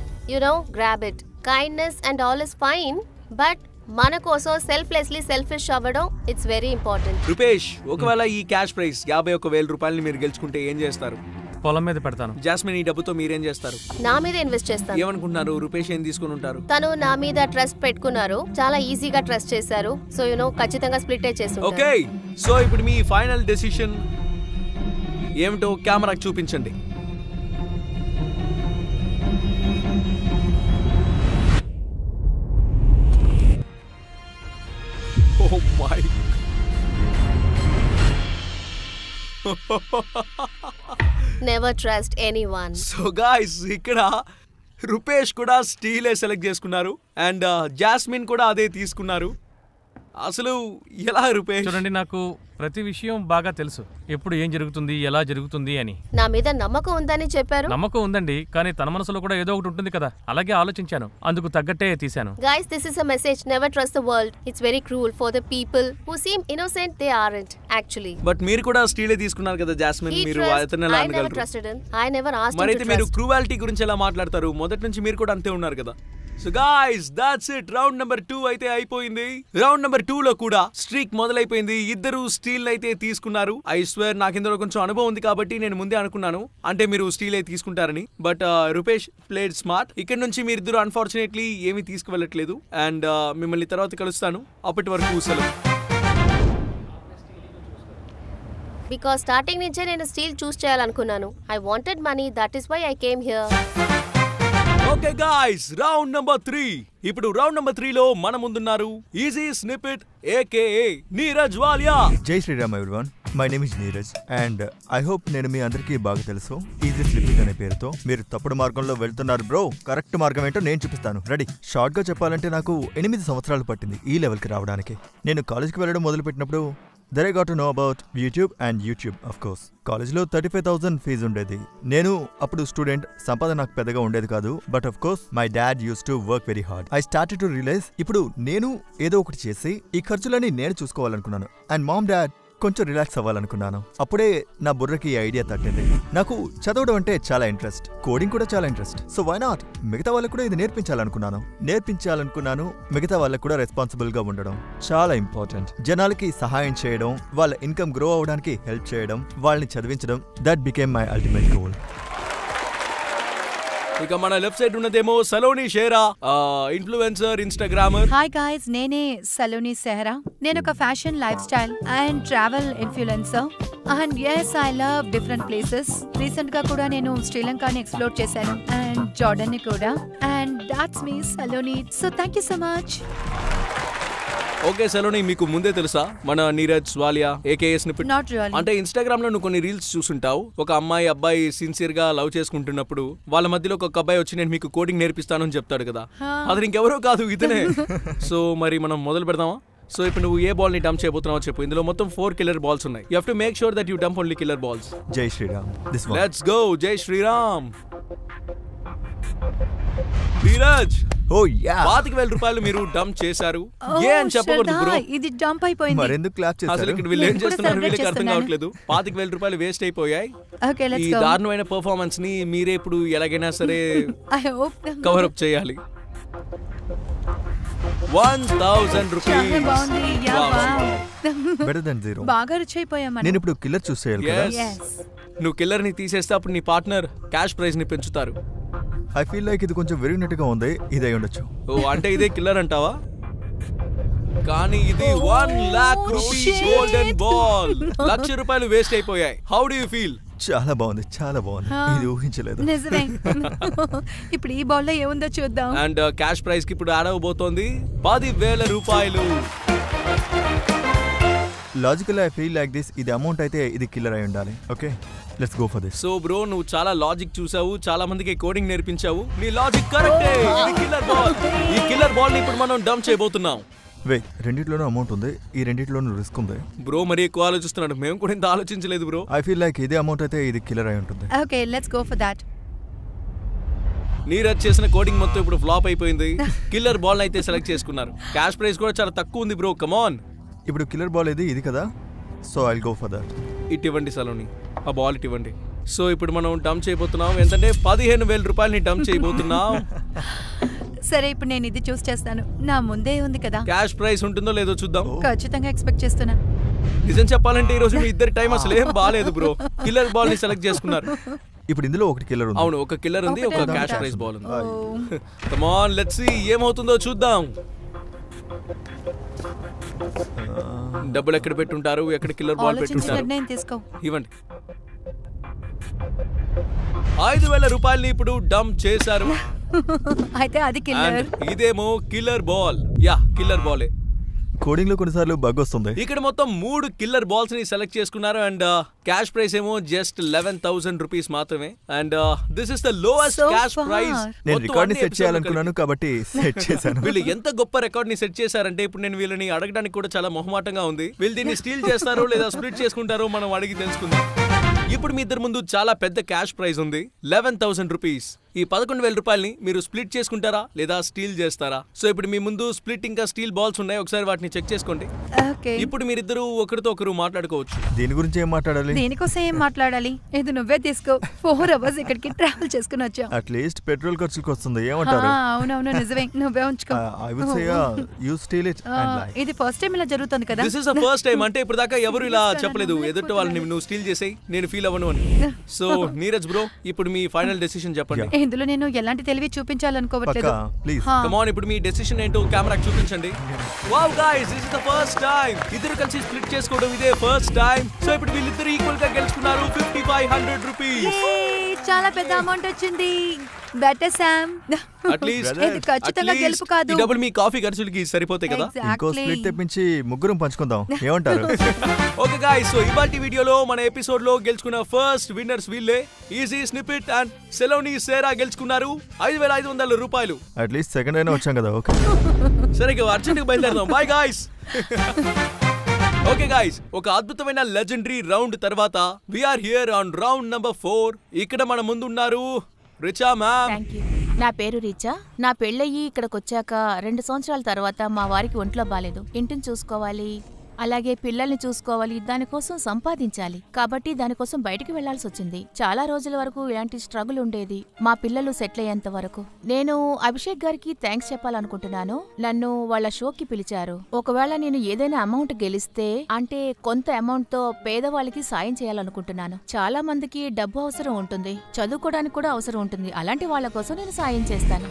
grab it. Kindness and all is fine, but మన కోసం సెల్ఫ్లెస్లీ సెల్ఫిష్ అవ్వడం ఇట్స్ వెరీ ఇంపార్టెంట్. రూపేష్, ఒకవేళ ఈ క్యాష్ ప్రైజ్ 51,000 రూపాయలని మీరు గెలుచుకుంటే ఏం చేస్తారు? పొలం మీద పెడతాను. జాస్మిన్, ఈ డబ్బుతో మీరేం చేస్తారు? నా మీద ఇన్వెస్ట్ చేస్తాను. ఏమనుకుంటున్నారు, రూపేష్ ఏం తీసుకుని ఉంటారు? తను నా మీద ట్రస్ట్ పెట్టుకున్నారు, చాలా ఈజీగా ట్రస్ట్ చేశారు. సో ఖచ్చితంగా స్ప్లిట్ చేస్తారు. ఓకే, సో ఇప్పుడు మీ ఫైనల్ డెసిషన్ ఏమిటో కెమెరాకి చూపించండి. Oh my. Never trust anyone. So guys, ఇక్కడ రూపేష్ కూడా స్టీలే సెలెక్ట్ చేసుకున్నారు అండ్ జాస్మిన్ కూడా అదే తీసుకున్నారు. అసలు ఎలా రూపేష్? చూడండి, నాకు ప్రతి విషయం బాగా తెలుసు, ఎప్పుడు ఏం జరుగుతుంది, ఎలా జరుగుతుంది అని. నా మీద నమ్మకం ఉందని చెప్పారు. నమ్మకం ఉందండి, కానీ తన మనసులో కూడా ఏదో ఒకటి ఉంటుంది కదా, అలాగే ఆలోచించాను, అందుకు తగ్గట్టే తీశాను. Guys, this is a message. Never trust the world. It's very cruel for the people who seem innocent. They aren't actually. But మీరు కూడా స్టీలే తీసుకున్నారు కదా జాస్మిన్, మీరు అతను ఎలా I never అనగలరు? trusted him. I never asked him to మరైతే మీరు trust. క్రూవాలిటీ గురించి ఎలా మాట్లాడతారు? మొదటి నుంచి మీరు కూడా అంతే ఉన్నారు కదా. So guys, that's it. Round number 2 అయితే అయిపోయింది. రౌండ్ నెంబర్ 2 లో కూడా స్ట్రీక్ మొదలైపోయింది. ఇద్దరు స్టీల్ అయితే తీసుకున్నారు. ఐ స్వేర్ నాకు ఇందులో కొంచెం అనుభవం ఉంది కాబట్టి నేను ముందే అనుకున్నాను అంటే మీరు స్టీల్ అయితే తీసుకుంటారని. But Rupesh played smart. ఇక్కడ నుంచి మీరిద్దరు అన్ఫార్చునేట్లీ ఏమీ తీసుకువెళ్ళట్లేదు. అండ్ మిమ్మల్ని తర్వాత కలుస్తాను. అప్పటి వరకు సెలవు. Because starting నుంచే నేను స్టీల్ చూస్ చేయాలనుకున్నాను. I wanted money. That is why I came here. Okay guys, round number 3. ఇప్పుడు రౌండ్ నెంబర్ 3 లో మన ముందున్నారు easy snippet AKA Neeraj Walia. జై Shriram everyone, my name is Neeraj and I hope నేను మీ అందరికీ బాగా తెలుసు. ఈజీ స్నిప్పెట్ అనే పేరుతో మీరు తప్పుడు మార్గంలో వెళ్తున్నారు బ్రో. కరెక్ట్ మార్గం ఏంటో నేను చూపిస్తాను. రెడీ? షార్ట్ గా చెప్పాలంటే నాకు 8 సంవత్సరాలు పట్టింది ఈ లెవెల్కి రావడానికి. నేను కాలేజ్కి వెళ్ళడం మొదలుపెట్టినప్పుడు there I got to know about YouTube and YouTube of course. కాలేజ్లో 35,000 ఫీజు ఉండేది. నేను అప్పుడు స్టూడెంట్, సంపాదన నాకు పెద్దగా ఉండేది కాదు. But of course my dad use to work very hard. I started to realise ఇప్పుడు నేను ఏదో ఒకటి చేసి ఈ ఖర్చులని నేను చూసుకోవాలనుకున్నాను. అండ్ మామ్ డాడ్ కొంచెం రిలాక్స్ అవ్వాలనుకున్నాను. అప్పుడే నా బుర్రకి ఈ ఐడియా తట్టింది. నాకు చదవడం అంటే చాలా ఇంట్రెస్ట్, కోడింగ్ కూడా చాలా ఇంట్రెస్ట్. సో వై నాట్ మిగతా వాళ్ళకు కూడా ఇది నేర్పించాలనుకున్నాను. మిగతా వాళ్ళకు కూడా రెస్పాన్సిబుల్ గా ఉండడం చాలా ఇంపార్టెంట్. జనాలకి సహాయం చేయడం, వాళ్ళ ఇన్కమ్ గ్రో అవడానికి హెల్ప్ చేయడం, వాళ్ళని చదివించడం, that became my ultimate goal. ఇక మన లెఫ్ట్ సైడ్ ఉన్నదేమో Saloni Shera, influencer, instagrammer. Hi guys, నేనే సలోని సెహరా. నేను ఒక fashion, lifestyle and travel influencer. And yes, I love different places. Recent గా కూడా నేను శ్రీలంకని ఎక్స్ప్లోర్ చేశాను అండ్ జార్డన్ ని కూడా. And that's me Saloni. So thank you so much. Okay Saloni, మీకు ముందే తెలుసా మన Neeraj Walia AKA snippet? Not really. అంటే ఇన్స్టాగ్రామ్ లో నువ్వు కొన్ని రీల్స్ చూసుంటావు. ఒక అమ్మాయి అబ్బాయి సిన్సియర్ గా లవ్ చేసుకుంటున్నప్పుడు వాళ్ళ మధ్యలో ఒక అబ్బాయి వచ్చి నేను మీకు కోడింగ్ నేర్పిస్తాను అని చెప్తాడు కదా. అది ఇంకెవరో కాదు, ఇతనే. సో మరి మనం మొదలు పెడదామా? సో ఇప్పుడు నువ్వు ఏ బాల్ ని డంప్ చేయబోతున్నావు చెప్పు. ఇందులో మొత్తం 4 కిల్లర్ బాల్స్ ఉన్నాయి. You have to make sure that you dump only killer balls. జై Shriram. This one. Let's go. జై శ్రీరామ్. నీరజ్, ఓ యా, 25,000 రూపాయలు మీరు డంప్ చేశారు. ఏ అని చెప్పకూడదు బ్రో. ఇది జంప్ అయిపోయింది. మరెందుకు క్లాప్ అసలు చేశారు? ఇక్కడ వీళ్ళు ఏం నేను చేస్తున్నారు కూడా వీళ్ళకి అర్థం celebrate కావట్లేదు. 25,000 రూపాయలు వేస్ట్ అయిపోయాయి. ఓకే, ఈ లెట్స్ గో. దారుణమైన పర్ఫార్మెన్స్ ని మీరే ఇప్పుడు ఎలాగైనా సరే ఐ హోప్ కవర్ అప్ చేయాలి. 1,000 చాలా రూపీస్. బాగుంది. Yeah, wow. Better than zero. బాగా రిచ్ అయిపోయాం మనం. నేను ఇప్పుడు కిల్లర్ చూస్ చేయాలి కదా. Yes. yes. నువ్వు కిల్లర్ ని తీసేస్తే అప్పుడు నీ పార్ట్నర్ క్యాష్ ప్రైజ్ ని పెంచుతారు. ఐ ఫీల్ లైక్ ఇది కొంచెం విరిగినట్టుగా ఉంది. ఇది అయి ఉండొచ్చు. ఓ అంటే ఇదే కిల్లర్ అంటావా? కానీ ఇది 1 lakh rupees shit. Golden ball. 1,00,000 రూపాయలు వేస్ట్ అయిపోయాయి. How do you feel? చాలా బాగుంది, చాలా బాగుంది. ఇది ఊహించలేదు. నిజమే. ఇప్పుడు ఈ బాల్ లో ఏముందో చూద్దాం. అండ్ క్యాష్ ప్రైజ్ కి ఇప్పుడు యాడ్ అవబోతోంది 10,000 రూపాయలు. Logical I feel like this. ఇది అమౌంట్ అయితే ఇది కిల్లర్ అయి ఉండాలి. Okay, let's go for this. So bro, నువ్వు చాలా లాజిక్ చూసావు, చాలా మందికి కోడింగ్ నేర్పించావు. నీ లాజిక్ కరెక్టే. ఇది కిల్లర్ బాల్. ఈ కిల్లర్ బాల్ ని ఇప్పుడు మనం డంప్ చేయబోతున్నాం. వెయిట్, రెండిట్లోనూ అమౌంట్ ఉంది, ఈ రెండిట్లోనూ రిస్క్ ఉంది. బ్రో మరి ఎక్కువ ఆలోచిస్తున్నాడు. మేము కూడా ఇంత ఆలోచించలేదు బ్రో. ఐ ఫీల్ లైక్ ఇదే అమౌంట్ అయితే ఇది కిల్లర్ అయి ఉంటుంది. Okay, let's go for that. Neeraj చేసిన కోడింగ్ మొత్తం ఇప్పుడు ఫ్లాప్ అయిపోయింది. కిల్లర్ బాల్ అయితే సెలెక్ట్ చేసుకున్నారు. క్యాష్ ప్రైస్ కూడా చాలా తక్కువ ఉంది బ్రో. Come on. ఇప్పుడు కిల్లర్ బాల్ ఇది కదా. So I will go for that. ఇటు ఇవ్వండి సలోని, ఆ బాల్ ఇటు ఇవ్వండి. సో ఇప్పుడు మనం డంప్ చేయబోతున్నాం. ఎంతంటే 15,000 రూపాయలని డంప్ చేయబోతున్నాం. సరే, ఇప్పుడు నేను ఇది చూస్ చేస్తాను. నా ముందే ఉంది కదా. క్యాష్ ప్రైస్ ఉంటుందో లేదో చూద్దాం. ఖచ్చితంగా ఎక్స్పెక్ట్ చేస్తున్నా. నిజం చెప్పాలంటే ఈ రోజు మీ ఇద్దరి టైం అసలు ఏం బాలేదు బ్రో. కిల్లర్ బాల్ ని సెలెక్ట్ చేసుకున్నారు. ఇప్పుడు ఇందులో ఒకటి కిల్లర్ ఉంది. అవును, ఒక కిల్లర్ ఉంది, ఒక ఒకటే క్యాష్ ఉందా? ప్రైస్ బాల్ ఉంది. Oh. Come on, let's see ఏమవుతుందో చూద్దాం. డబ్బులు ఎక్కడ పెట్టుంటారు, ఎక్కడ కిల్లర్ బాల్ ఆలోచించి పెట్టుంటారు? నిర్ణయం తీసుకో. ఇవ్వండి. 5,000 రూపాయలని ఇప్పుడు డంప్ చేశారు. అయితే అది కిల్లర్. And ఇదేమో కిల్లర్ బాల్. యా, కిల్లర్ బాలే. కోడింగ్ లో కొన్నిసార్లు బగ్ వస్తుంది. ఇక్కడ మొత్తం 3 కిల్లర్ బాల్స్ ని సెలెక్ట్ చేసుకున్నారు అండ్ క్యాష్ ప్రైస్ ఏమో జస్ట్ 11,000 రూపీస్ మాత్రమే and this is the lowest cash prize. నేను రికార్డ్ ని సెట్ చేయాలనుకున్నాను కాబట్టి సెట్ చేశాను. వీళ్ళు ఎంత గొప్ప రికార్డ్ ని సెట్ చేశారంటే ఇప్పుడు నేను వీళ్ళని అడగడానికి కూడా చాలా మొహమాటంగా ఉంది. వీళ్ళు దీన్ని స్టీల్ చేస్తారో లేదా స్ప్లిట్ చేసుకుంటారో మనం అడిగి తెలుసుకుందాం. ఇప్పుడు మీ ఇద్దరు ముందు చాలా పెద్ద క్యాష్ ప్రైజ్ ఉంది, 11,000 రూపీస్. ఈ 11,000 రూపాయలని మీరు స్ప్లిట్ చేసుకుంటారా లేదా స్టీల్ చేస్తారా? సో ఇప్పుడు మీ ముందు స్ప్లిట్ ఇంకా స్టీల్ బాల్స్ ఉన్నాయి, ఒకసారి వాటిని చెక్ చేసుకోండి. ఇప్పుడు మీరిద్దరు ఒకరితో ఒకరు మాట్లాడుకోవచ్చు. దీని గురించి ఏం మాట్లాడాలి? దీనికోసం ఏం మాట్లాడాలి? ఇది నువ్వే తీసుకో. 4 hours ఇక్కడికి ట్రావెల్ చేసుకుని వచ్చాం. అట్లీస్ట్ పెట్రోల్ ఖర్చులకు వస్తుంది. ఏమంటారు? అవునవును నిజమే, నువ్వే ఉంచుకో. I would say you steal it and lie. ఇది ఫస్ట్ టైం ఇలా జరుగుతుంది కదా? This is the first time. అంటే ఇప్పుడు దాకా ఎవరు ఇలా చెప్పలేదు, ఎదుటి వాళ్ళని నువ్వు స్టీల్ చేసేయి నేను ఫీల్ అవ్వను అని. సో నీరజ్ బ్రో ఇప్పుడు మీ ఫైనల్ డెసిషన్ చెప్పండి. ఇందులో నేను ఎలాంటి తెలివి చూపించాలనుకోవట్లేదు. కమ్ ఆన్ ఇప్పుడు మీ డెసిషన్ ఏంటో కెమెరాకి చూపించండి. Wow guys this is the first time. ఇద్దరు కలిసి స్ప్లిట్ చేసుకోవడం ఇదే ఫస్ట్ టైం. సో ఇప్పుడు వీళ్ళిద్దరు ఈక్వల్ గా గెలుచుకున్నారు 5,500 రూపీస్. చాలా పెద్ద అమౌంట్ వచ్చింది. Better Sam. అట్లీస్ట్ ఇది ఖచ్చితంగా గెలుపు కాదు. ఈ డబుల్ మీ కాఫీ ఖర్చులకి సరిపోతాయి కదా. ఇంకో స్ప్లిట్ తెప్పించి ముగ్గురం పంచుకుందాం. ఏమంటారు? ఓకే గైస్ సో ఇవాల్టి వీడియోలో మన ఎపిసోడ్ లో గెలుచుకున్న ఫస్ట్ విన్నర్స్ వీళ్ళే. ఈజీ స్నిప్పెట్ అండ్ సెలోనీ సేరా గెలుచుకున్నారు 5,500 రూపాయలు. అట్లీస్ట్ సెకండ్ అయినా వచ్చాం కదా. ఓకే సరే ఇక అర్జెంట్గా బయలుదేరదాం. Bye guys. ఓకే గైస్ ఒక అద్భుతమైన లెజెండరీ రౌండ్ తర్వాత we're here on round number 4. ఇక్కడ మన ముందు ఉన్నారు రిచా మ్యామ్. Thank you. నా పేరు రిచా. నా పెళ్ళయ్యి ఇక్కడికి వచ్చాక 2 సంవత్సరాల తర్వాత మా వారికి ఒంట్లో బాలేదు. ఇంటిని చూసుకోవాలి, అలాగే పిల్లల్ని చూసుకోవాలి, దానికోసం సంపాదించాలి. కాబట్టి దానికోసం బయటికి వెళ్లాల్సి వచ్చింది. చాలా రోజుల వరకు ఇలాంటి స్ట్రగుల్ ఉండేది మా పిల్లలు సెటిల్ అయ్యేంత వరకు. నేను అభిషేక్ గారికి థ్యాంక్స్ చెప్పాలనుకుంటున్నాను. నన్ను వాళ్ళ షోకి పిలిచారు. ఒకవేళ నేను ఏదైనా అమౌంట్ గెలిస్తే అంటే కొంత అమౌంట్ తో పేదవాళ్ళకి సాయం చేయాలనుకుంటున్నాను. చాలా మందికి డబ్బు అవసరం ఉంటుంది, చదువుకోవడానికి కూడా అవసరం ఉంటుంది. అలాంటి వాళ్ళ కోసం నేను సాయం చేస్తాను.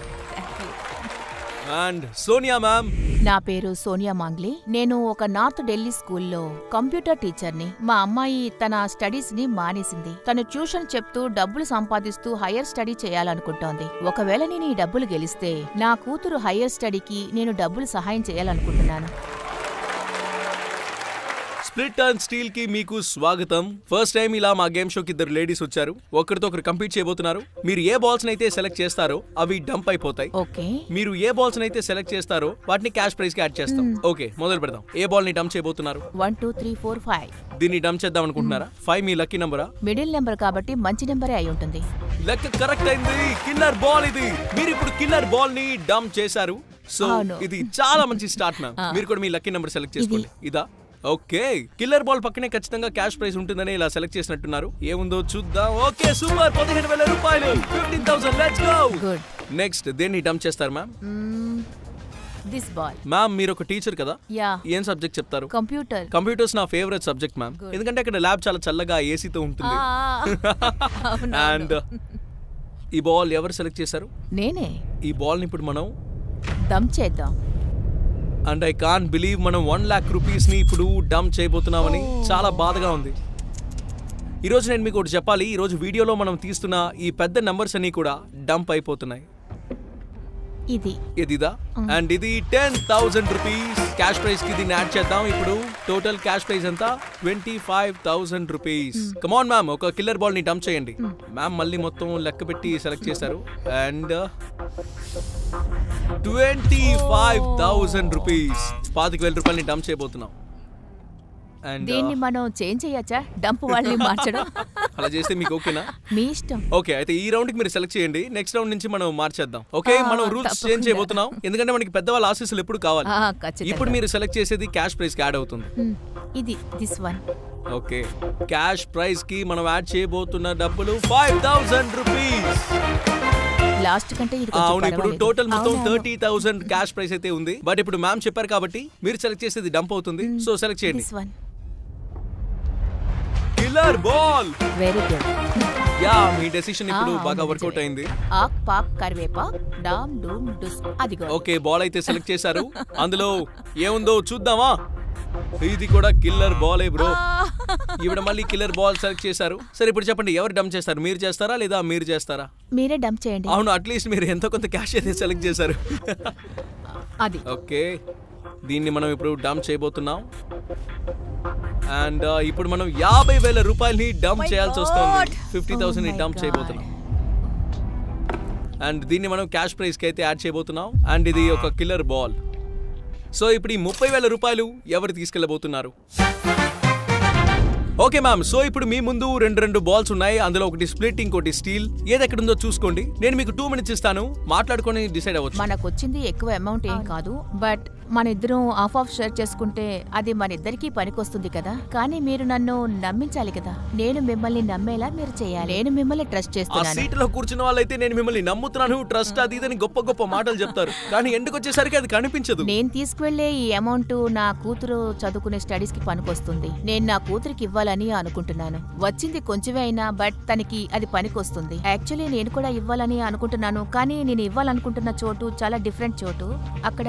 And Sonia ma'am. నా పేరు సోనియా మాంగ్లీ. నేను ఒక నార్త్ ఢిల్లీ స్కూల్లో కంప్యూటర్ టీచర్ని. మా అమ్మాయి తన స్టడీస్ ని మానేసింది. తను ట్యూషన్ చెప్తూ డబ్బులు సంపాదిస్తూ హైయర్ స్టడీ చేయాలనుకుంటోంది. ఒకవేళ నేను ఈ డబ్బులు గెలిస్తే నా కూతురు హైయర్ స్టడీకి నేను డబ్బులు సహాయం చేయాలనుకుంటున్నాను. స్ప్లిట్ అండ్ స్టీల్ కి మీకు స్వాగతం. ఫస్ట్ టైం ఇలా మా గేమ్ షోకి ఇద్దరు లేడీస్ వచ్చారు. ఒకరితో ఒకరు కంపీట్ చేయబోతున్నారు. మీరు ఏ బాల్స్ అయితే సెలెక్ట్ చేస్తారో అవి డంప్ అయిపోతాయి. ఓకే. మీరు ఏ బాల్స్ అయితే సెలెక్ట్ చేస్తారో వాటిని క్యాష్ ప్రైజ్ కి యాడ్ చేస్తాం. ఓకే మొదలు పెడదాం. ఏ బాల్ ని డంప్ చేయబోతున్నారు? 1 2 3 4 5. దీన్ని డంప్ చేద్దాం అనుకుంటున్నారా? 5 మీ లక్కీ నంబరా? మిడిల్ నెంబర్ కాబట్టి మంచి నెంబరే అయి ఉంటుంది. లెక్క కరెక్ట్ అయింది. కిల్లర్ బాల్ ఇది. మీరు ఇప్పుడు కిల్లర్ బాల్ ని డంప్ చేశారు. సో ఇది చాలా మంచి స్టార్ట్ మ్యామ్. మీరు కూడా మీ లక్కీ నెంబర్ సెలెక్ట్ చేసుకోండి. ఇదా? ఓకే కిల్లర్ బాల్ పక్కనే ఖచ్చితంగా క్యాష్ ప్రైజ్ ఉంటుందని ఇలా సెలెక్ట్ చేసినట్టున్నారు. ఏముందో చూద్దాం. ఓకే సూపర్ 15,000 రూపాయలు. 15,000 లెట్స్ గో. గుడ్. నెక్స్ట్ దేన్ని డంప్ చేస్తారు మ్యామ్? This ball. మ్యామ్ మీరు ఒక టీచర్ కదా? యా. ఏం సబ్జెక్ట్ చెప్తారు? కంప్యూటర్. కంప్యూటర్స్ నా ఫేవరెట్ సబ్జెక్ట్ మ్యామ్. ఎందుకంటే అక్కడ ల్యాబ్ చాలా చల్లగా ఏసీతో ఉంటుంది. అండ్ ఈ బాల్ ఎవరు సెలెక్ట్ చేశారు? నేనే. ఈ బాల్ ని ఇప్పుడు మనం డంప్ చేద్దాం. అండ్ ఐ కాంట్ బిలీవ్ మనం 1 lakh రూపీస్ ని ఇప్పుడు డంప్ చేయబోతున్నామని చాలా బాధగా ఉంది. ఈరోజు నేను మీకు ఒకటి చెప్పాలి. ఈరోజు వీడియోలో మనం తీస్తున్న ఈ పెద్ద నంబర్స్ అన్ని కూడా డంప్ అయిపోతున్నాయి. ఇదిదా? అండ్ ఇది 10,000 రూపీస్ క్యాష్ ప్రైజ్ కి దీన్ని యాడ్ చేద్దాం. ఇప్పుడు టోటల్ క్యాష్ ప్రైజ్ అంతా 25,000 రూపీస్. కమాన్ మ్యామ్ ఒక కిల్లర్ బాల్ ని డంప్ చేయండి. మ్యామ్ మళ్ళీ మొత్తం లెక్క పెట్టి సెలెక్ట్ చేశారు. అండ్ 25,000 రూపీస్ 25,000 రూపాయలని డంప్ చేయబోతున్నాం. దీన్ని మనం చేంజ్ చేయొచ్చా? డంప్ వాళ్ళని మార్చడం అలా చేస్తే మీకు ఓకేనా? మీ ఇష్టం. ఓకే అయితే ఈ రౌండ్ కి మీరు సెలెక్ట్ చేయండి. నెక్స్ట్ రౌండ్ నుంచి మనం మార్చేద్దాం. ఓకే మనం రూల్స్ చేంజ్ చేయబోతున్నాం. ఎందుకంటే మనకి పెద్దవాళ్ళ ఆశీస్సులు ఎప్పుడు కావాలి. ఇప్పుడు మీరు సెలెక్ట్ చేసేది క్యాష్ ప్రైజ్ కి యాడ్ అవుతుంది. ఇది this one. Okay cash prize కి మనం యాడ్ చేయబోతున్న డబ్బులు 5,000 రూపీస్. లాస్ట్ కంటే ఇది అవును ఇప్పుడు టోటల్ మొత్తం 30,000 క్యాష్ ప్రైస్ అయితే ఉంది. బట్ ఇప్పుడు మ్యామ్ చెప్పారు కాబట్టి మీరు సెలెక్ట్ చేసేది డంప్ అవుతుంది. సో సెలెక్ట్ చేయండి. Killer ball. Very good. Yeah మీ డెసిషన్ ఇప్పుడు బాగా వర్కౌట్ అయింది. ఆక్ పాక్ కరివేపాక్ డామ్ డూమ్ డుస్. అదిగో. ఓకే బాల్ అయితే సెలెక్ట్ చేశారు. అందులో ఏముందో చూద్దామా? ఇది కూడా కిల్లర్ బాలే బ్రో. ఈవిడ మళ్ళీ కిల్లర్ బాల్ సెలెక్ట్ చేశారు. సరే ఇప్పుడు చెప్పండి ఎవరు డంప్ చేస్తారు? మీరు చేస్తారా లేదా మీరు చేస్తారా? మీరే డంప్ చేయండి. అవును అట్లీస్ట్ మీరు ఎంతో కొంత క్యాష్ అయితే సెలెక్ట్ చేశారు. అది ఓకే దీన్ని మనం ఇప్పుడు డంప్ చేయబోతున్నాం. అండ్ ఇప్పుడు మనం 50,000 రూపాయలని డంప్ చేయాల్సి వస్తుంది. 50,000 డంప్ చేయబోతున్నాం. అండ్ దీన్ని మనం క్యాష్ ప్రైస్కి అయితే యాడ్ చేయబోతున్నాం. అండ్ ఇది ఒక కిల్లర్ బాల్. సో ఇప్పుడు ఈ 30,000 రూపాయలు ఎవరు తీసుకెళ్ళబోతున్నారు? ఓకే మ్యామ్, సో ఇప్పుడు మీ ముందు రెండు బాల్స్ ఉన్నాయి. అందులో ఒకటి స్ప్లిట్, ఇంకోటి స్టీల్. ఏది ఎక్కడుందో చూసుకోండి. నేను మీకు 2 minutes ఇస్తాను, మాట్లాడుకొని డిసైడ్ అవ్వచ్చు. మనకు వచ్చింది ఎక్కువ అమౌంట్ ఏం కాదు, బట్ మన ఇద్దరం ఆఫ్ షేర్ చేసుకుంటే అది మన ఇద్దరికి పనికొస్తుంది కదా. కానీ మీరు నన్ను నమ్మించాలి కదా. నేను మిమ్మల్ని నమ్మేలా మీరు చేయాలి. నేను మిమ్మల్ని ట్రస్ట్ ఆ చేస్తున్నాను. సీట్ లో కూర్చున్న వాళ్ళైతే నేను మిమ్మల్ని నమ్ముతున్నాను, ట్రస్ట్ అది ఇదని గొప్ప గొప్ప మాటలు చెప్తారు. కానీ ఎందుకు వచ్చేసరికి అది కనిపించదు. నేను తీసుకువెళ్లే ఈ అమౌంట్ నా కూతురు చదువుకునే స్టడీస్ కి పనికొస్తుంది. నేను నా కూతురికి ఇవ్వాలని అనుకుంటున్నాను. వచ్చింది కొంచెమే అయినా, బట్ తనకి అది పనికొస్తుంది. యాక్చువల్లీ నేను కూడా ఇవ్వాలని అనుకుంటున్నాను, కానీ నేను ఇవ్వాలనుకుంటున్న చోటు చాలా డిఫరెంట్ చోటు. అక్కడ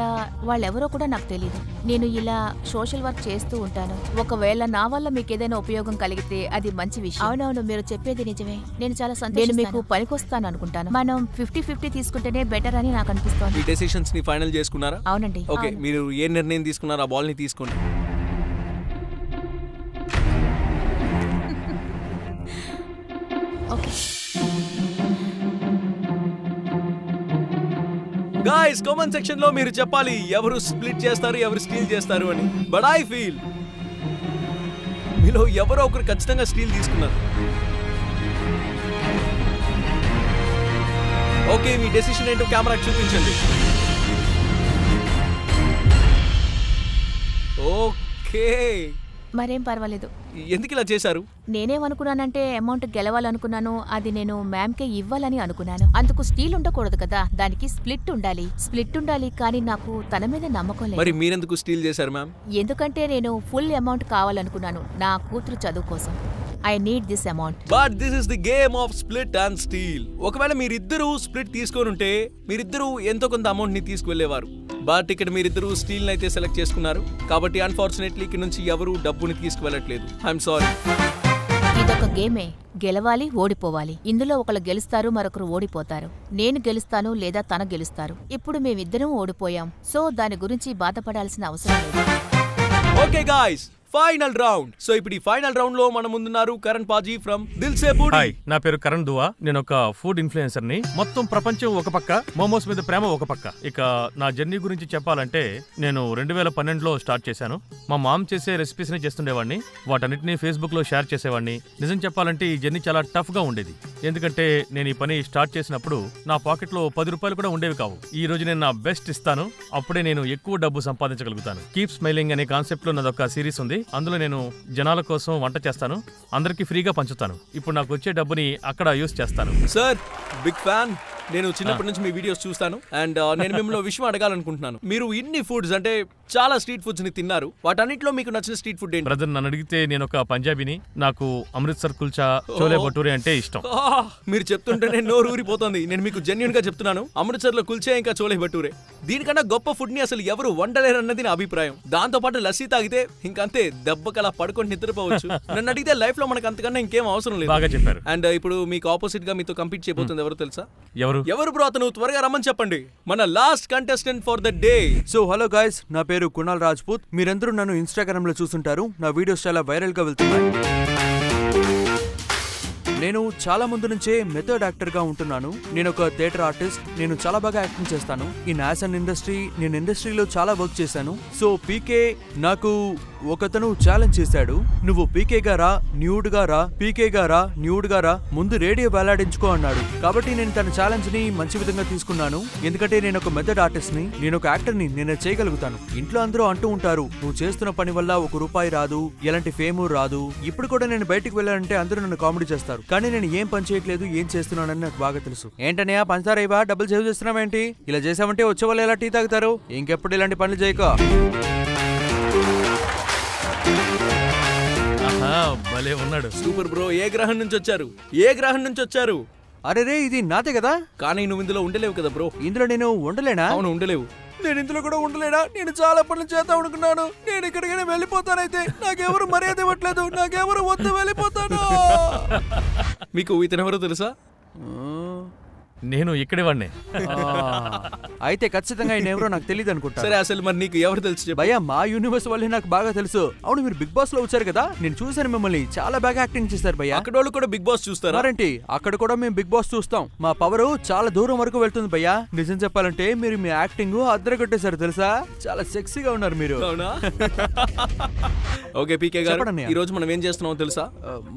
వాళ్ళెవరో కూడా నాకు తెలియదు. నేను ఇలా సోషల్ వర్క్ చేస్తూ ఉంటాను. ఒకవేళ నా వల్ల మీకు ఏదైనా ఉపయోగం కలిగితే అది మంచి విషయం. అవునవును, మీరు చెప్పేది నిజమే. నేను చాలా నేను మీకు పనికొస్తాను అనుకుంటాను. మనం 50-50 తీసుకుంటేనే బెటర్ అని నాకు అనిపిస్తోంది. ఈ డెసిషన్స్ ని ఫైనల్ చేసుకున్నారా? అవునండి. ఓకే, మీరు ఏ నిర్ణయం తీసుకున్నారో ఆ బాల్ ని తీసుకోండి. ఓకే గాయ్స్, కామెంట్ సెక్షన్ లో మీరు చెప్పాలి ఎవరు స్ప్లిట్ చేస్తారు, ఎవరు స్టీల్ చేస్తారు అని. బట్ ఐ ఫీల్ మీలో ఎవరో ఒకరు ఖచ్చితంగా స్టీల్ తీసుకున్నారు. ఓకే, మీ డెసిషన్ ఏంటో కెమెరాకి చూపించండి. ఓకే, మరేం పర్వాలేదు. ఎందుకు ఇలా చేశారు? నేనేమనుకున్నానంటే అమౌంట్ గెలవాలనుకున్నాను, అది నేను మ్యామ్కే ఇవ్వాలని అనుకున్నాను. అందుకు స్టీల్ ఉండకూడదు కదా, దానికి స్ప్లిట్ ఉండాలి. కానీ నాకు తన మీద నమ్మకం లేదు. మరి మీరెందుకు స్టీల్ చేశారు మ్యామ్? ఎందుకంటే నేను ఫుల్ అమౌంట్ కావాలనుకున్నాను నా కూతురు చదువు కోసం. I need this amount. But this is the game of split and steel. ఒకవేళ మీరిద్దరూ స్ప్లిట్ తీసుకొని ఉంటే మీరిద్దరూ ఎంతో కొంత అమౌంట్ ని తీసుకువెళ్లేవారు. బట్ ఇక్కడ మీరిద్దరూ స్టీల్ అయితే సెలెక్ట్ చేసుకున్నారు. కాబట్టి అన్ఫార్చునేట్లీ ఇక్కడ నుంచి ఎవరు డబ్బుని తీసుకువెళ్ళట్లేదు. I'm sorry. ఇదొక గేమే. గెలవాలి, ఓడిపోవాలి. ఇందులో ఒకరు గెలుస్తారు, మరొకరు ఓడిపోతారు. నేను గెలుస్తాను లేదా తన గెలుస్తారు. ఇప్పుడు మేమిద్దరం ఓడిపోయాం, సో దాని గురించి బాధపడాల్సిన అవసరం లేదు. Okay guys, final round. So ఇప్పుడు ఈ ఫైనల్ రౌండ్ లో మన ముందున్నారు కరణ్ పాజీ ఫ్రమ్ దిల్ సే బూడి. హాయ్, నా పేరు కరణ్ దువా. నేను ఒక ఫుడ్ ఇన్ఫ్లుయెన్సర్ ని. మొత్తం ప్రపంచం ఒక పక్క, మోమోస్ మీద ప్రేమ ఒక పక్క. ఇక నా జర్నీ గురించి చెప్పాలంటే నేను 2012లో స్టార్ట్ చేశాను. మా మామ్ చేసే రెసిపీస్ ని చేస్తుండేవాడిని. వాటన్నిటిని ఫేస్బుక్ లో షేర్ చేసేవాడిని. నిజం చెప్పాలంటే ఈ జర్నీ చాలా టఫ్ గా ఉండేది. ఎందుకంటే నేను ఈ పని స్టార్ట్ చేసినప్పుడు నా పాకెట్ లో 10 రూపాయలు కూడా ఉండేవి కావు. ఈ రోజు నేను నా బెస్ట్ ఇస్తాను, అప్పుడే నేను ఎక్కువ డబ్బు సంపాదించగలుగుతాను. కీప్ స్మైలింగ్ అనే కాన్సెప్ట్ లో నాదొక సిరీస్ ఉంది. అందులో నేను జనాల కోసం వంట చేస్తాను, అందరికి ఫ్రీగా పంచుతాను. ఇప్పుడు నాకు వచ్చే డబ్బుని అక్కడ యూస్ చేస్తాను. Sir, big fan. నేను చిన్నప్పటి నుంచి మీ వీడియోస్ చూస్తాను. అండ్ నేను మిమ్మల్ని విషయం అడగాలనుకుంటున్నాను. మీరు ఇన్ని ఫుడ్స్ అంటే చాలా స్ట్రీట్ ఫుడ్స్ ని తిన్నారు. వాటన్నిటిలో మీకు నచ్చిన స్ట్రీట్ ఫుడ్ ఏంటి? బ్రదర్, నన్ను అడిగితే నేను ఒక పంజాబీని. నాకు అమృత్సర్ కుల్చా, చోలే భటూరే అంటే ఇష్టం. మీరు చెప్తుంటేనే నోరు ఊరిపోతుంది. నేను మీకు జెన్యూన్ గా చెప్తున్నాను, అమృత్సర్ లో కుల్చా ఇంకా చోలే భటూరే, దీనికన్నా గొప్ప ఫుడ్ ని అసలు ఎవరు వండలేరన్నది నా అభిప్రాయం. దాంతో పాటు లస్సీ తాగితే ఇంకంతే దెబ్బకలా పడుకొని నిద్రపోవచ్చు. నన్ను అడిగితే లైఫ్ లో మనకు అంతకన్నా ఇంకేం అవసరం లేదు. బాగా చెప్పారు. అండ్ ఇప్పుడు మీకు ఆపోజిట్ గా మీతో కంపీట్ చేయబోతుంది ఎవరు తెలుసా? ఎవరు బ్రో? అతను త్వరగా రమ్మని చెప్పండి. మన last contestant for the day. So hello guys, నా పేరు కునాల్ రాజ్పూత్. మీరందరూ నన్ను ఇన్స్టాగ్రామ్ లో చూస్తుంటారు. నా వీడియోస్ చాలా వైరల్ గా వెళ్తున్నాయి. నేను చాలా ముందు నుంచే మెథడ్ యాక్టర్ గా ఉంటున్నాను. నేను ఒక థియేటర్ ఆర్టిస్ట్. నేను చాలా బాగా యాక్టింగ్ చేస్తాను. ఇన్ యాజ్ అన్ ఇండస్ట్రీ, నేను ఇండస్ట్రీలో చాలా వర్క్ చేశాను. సో పీకే నాకు ఒకతను ఛాలెంజ్ చేశాడు, నువ్వు పీకే గారా న్యూడ్ గారా, పీకే గారా న్యూడ్ గారా, ముందు రేడియో వేలాడించుకో అన్నాడు. కాబట్టి నేను తన ఛాలెంజ్ ని మంచి విధంగా తీసుకున్నాను. ఎందుకంటే నేను ఒక మెథడ్ ఆర్టిస్ట్ ని, నేను ఒక యాక్టర్ ని, నేను చేయగలుగుతాను. ఇంట్లో అందరూ అంటూ ఉంటారు, నువ్వు చేస్తున్న పని వల్ల ₹1 రాదు, ఎలాంటి ఫేము రాదు. ఇప్పుడు కూడా నేను బయటకు వెళ్ళాలంటే అందరూ నన్ను కామెడీ చేస్తారు. కానీ నేను ఏం పని చేయట్లేదు, ఏం చేస్తున్నానని నాకు బాగా తెలుసు. ఏంటనే పంచదార ఇవా, డబ్బులు సేవ్ చేస్తున్నావేంటి? ఇలా చేసామంటే వచ్చే వాళ్ళు ఎలా టీ తాగుతారు? ఇంకెప్పుడు ఇలాంటి పనులు చేయకో. భలే ఉన్నాడు. Super bro. ఏ గ్రహం నుంచి వచ్చారు? అరే రే, ఇది నాదే కదా. కానీ నువ్వు ఇందులో ఉండలేవు కదా బ్రో. ఇందులో నేను ఉండలేనా? అవును, ఉండలేవు. నేను ఇందులో కూడా ఉండలేనా? నేను చాలా పనులు చేద్దాం అనుకున్నాను. నేను ఇక్కడికైనా వెళ్ళిపోతానైతే. నాకెవరు మర్యాద ఇవ్వట్లేదు, నాకెవరు వద్దు, వెళ్ళిపోతాను. మీకు ఇతనెవరో తెలుసా? నేను ఇక్కడే వాడినే. అయితే ఖచ్చితంగా ఆయన ఎవరో నాకు తెలియదు అనుకుంటా. సరే అసలు మరి నీకు ఎవరు తెలుసు చెప్పు. భయ్యా మా యూనివర్స్ వాళ్ళే నాకు బాగా తెలుసు. అవును మీరు బిగ్ బాస్ లో వచ్చారు కదా, నేను చూసాను మిమ్మల్ని, చాలా బాగా యాక్టింగ్ చేశారు భయ్యా. అక్కడ వాళ్ళు కూడా బిగ్ బాస్ చూస్తారా? మరేంటి, అక్కడ కూడా మేము బిగ్ బాస్ చూస్తాం. మా పవర్ చాలా దూరం వరకు వెళ్తుంది భయ్యా. నిజం చెప్పాలంటే మీరు మీ యాక్టింగ్ అద్దరగొట్టేశారు తెలుసా, చాలా సెక్సీగా ఉన్నారు మీరు. అవునా? ఓకే పీకే గారు, చెప్పండి. ఈ రోజు మనం ఏం చేస్తున్నాం తెలుసా?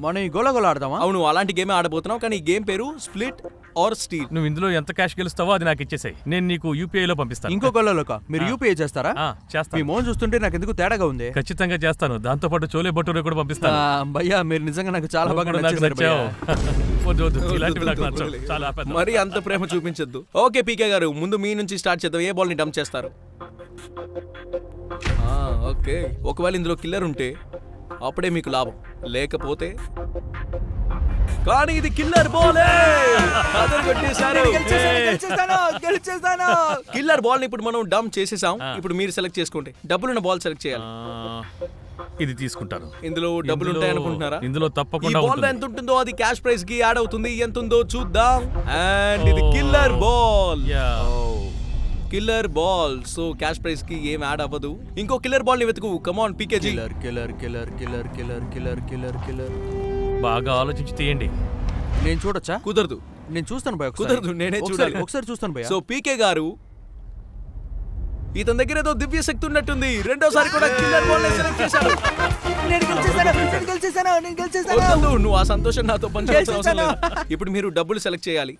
మనం ఈ గోల గోల ఆడదామా? అవును అలాంటి గేమ్ ఆడబోతున్నాం, కానీ ఈ గేమ్ పేరు స్ప్లిట్ ఆర్ స్టీల్. నువ్వు ఇందులో ఎంత క్యాష్ గెలుస్తావో అది నాకు ఇచ్చేసాయి, నేను నీకు యూపీఐ లో పంపిస్తాను. ఇంకో గోలలోక మీరు యూపీఐ చేస్తారా? చేస్తాను. మీ మోన్ చూస్తుంటే నాకు ఎందుకు తేడాగా ఉంది. ఖచ్చితంగా చేస్తాను, దాంతో పాటు చోలే భటూరే కూడా పంపిస్తాను. భయ్యా మీరు నిజంగా నాకు చాలా బాగా నాకు నచ్చారు భయ్యా. ఇలాంటివి నాకు నచ్చవు. చాలా ఆపేద్దాం. మరి అంత ప్రేమ చూపించద్దు. ఓకే పీకే గారు, ముందు మీ నుంచి స్టార్ట్ చేద్దాం. ఏ బాల్ ని డంప్ చేస్తారు? ఓకే, ఒకవేళ ఇందులో కిల్లర్ ఉంటే అప్పుడే మీకు లాభం, లేకపోతే కానీ ఇది కిల్లర్ బాల్. కిల్లర్ బాల్ ని ఇప్పుడు మనం డంప్ చేసేసాం. ఇప్పుడు మీరు సెలెక్ట్ చేసుకోండి, డబ్బులున్న బాల్ సెలెక్ట్ చేయాలి. ఇది తీసుకుంటాను. ఇందులో డబ్బులు ఉంటాయి అనుకుంటున్నారా? ఇందులో తప్పకుండా బాల్ ఎంత ఉంటుందో అది క్యాష్ ప్రైజ్ కి యాడ్ అవుతుంది. ఎంత ఉందో చూద్దాం. అండ్ ఇది killer ball. Killer ball. So cash prize కి ఏం యాడ్ అవ్వదు. ఇంకో కిల్లర్ బాల్ ని వెతుకు. Come on pkg. Killer killer killer killer killer killer killer killer. బాగా ఆలోచించి తీయండి. నేను చూడొచ్చా? కుదరదు. నేను చూస్తాను భయ. కుదరదు, నేనే చూడాలి. ఒకసారి చూస్తాను భయ. సో పీకే గారు, ఇతని దగ్గర ఏదో దివ్య శక్తి ఉన్నట్టుంది. రెండోసారి కూడా కిల్లర్ బాల్ ని సెలెక్ట్ చేశాడు. వద్దు, నువ్వు ఆ సంతోషం నాతో పంచుకోవాల్సిన అవసరం లేదు. ఇప్పుడు మీరు డబ్బులు సెలెక్ట్ చేయాలి.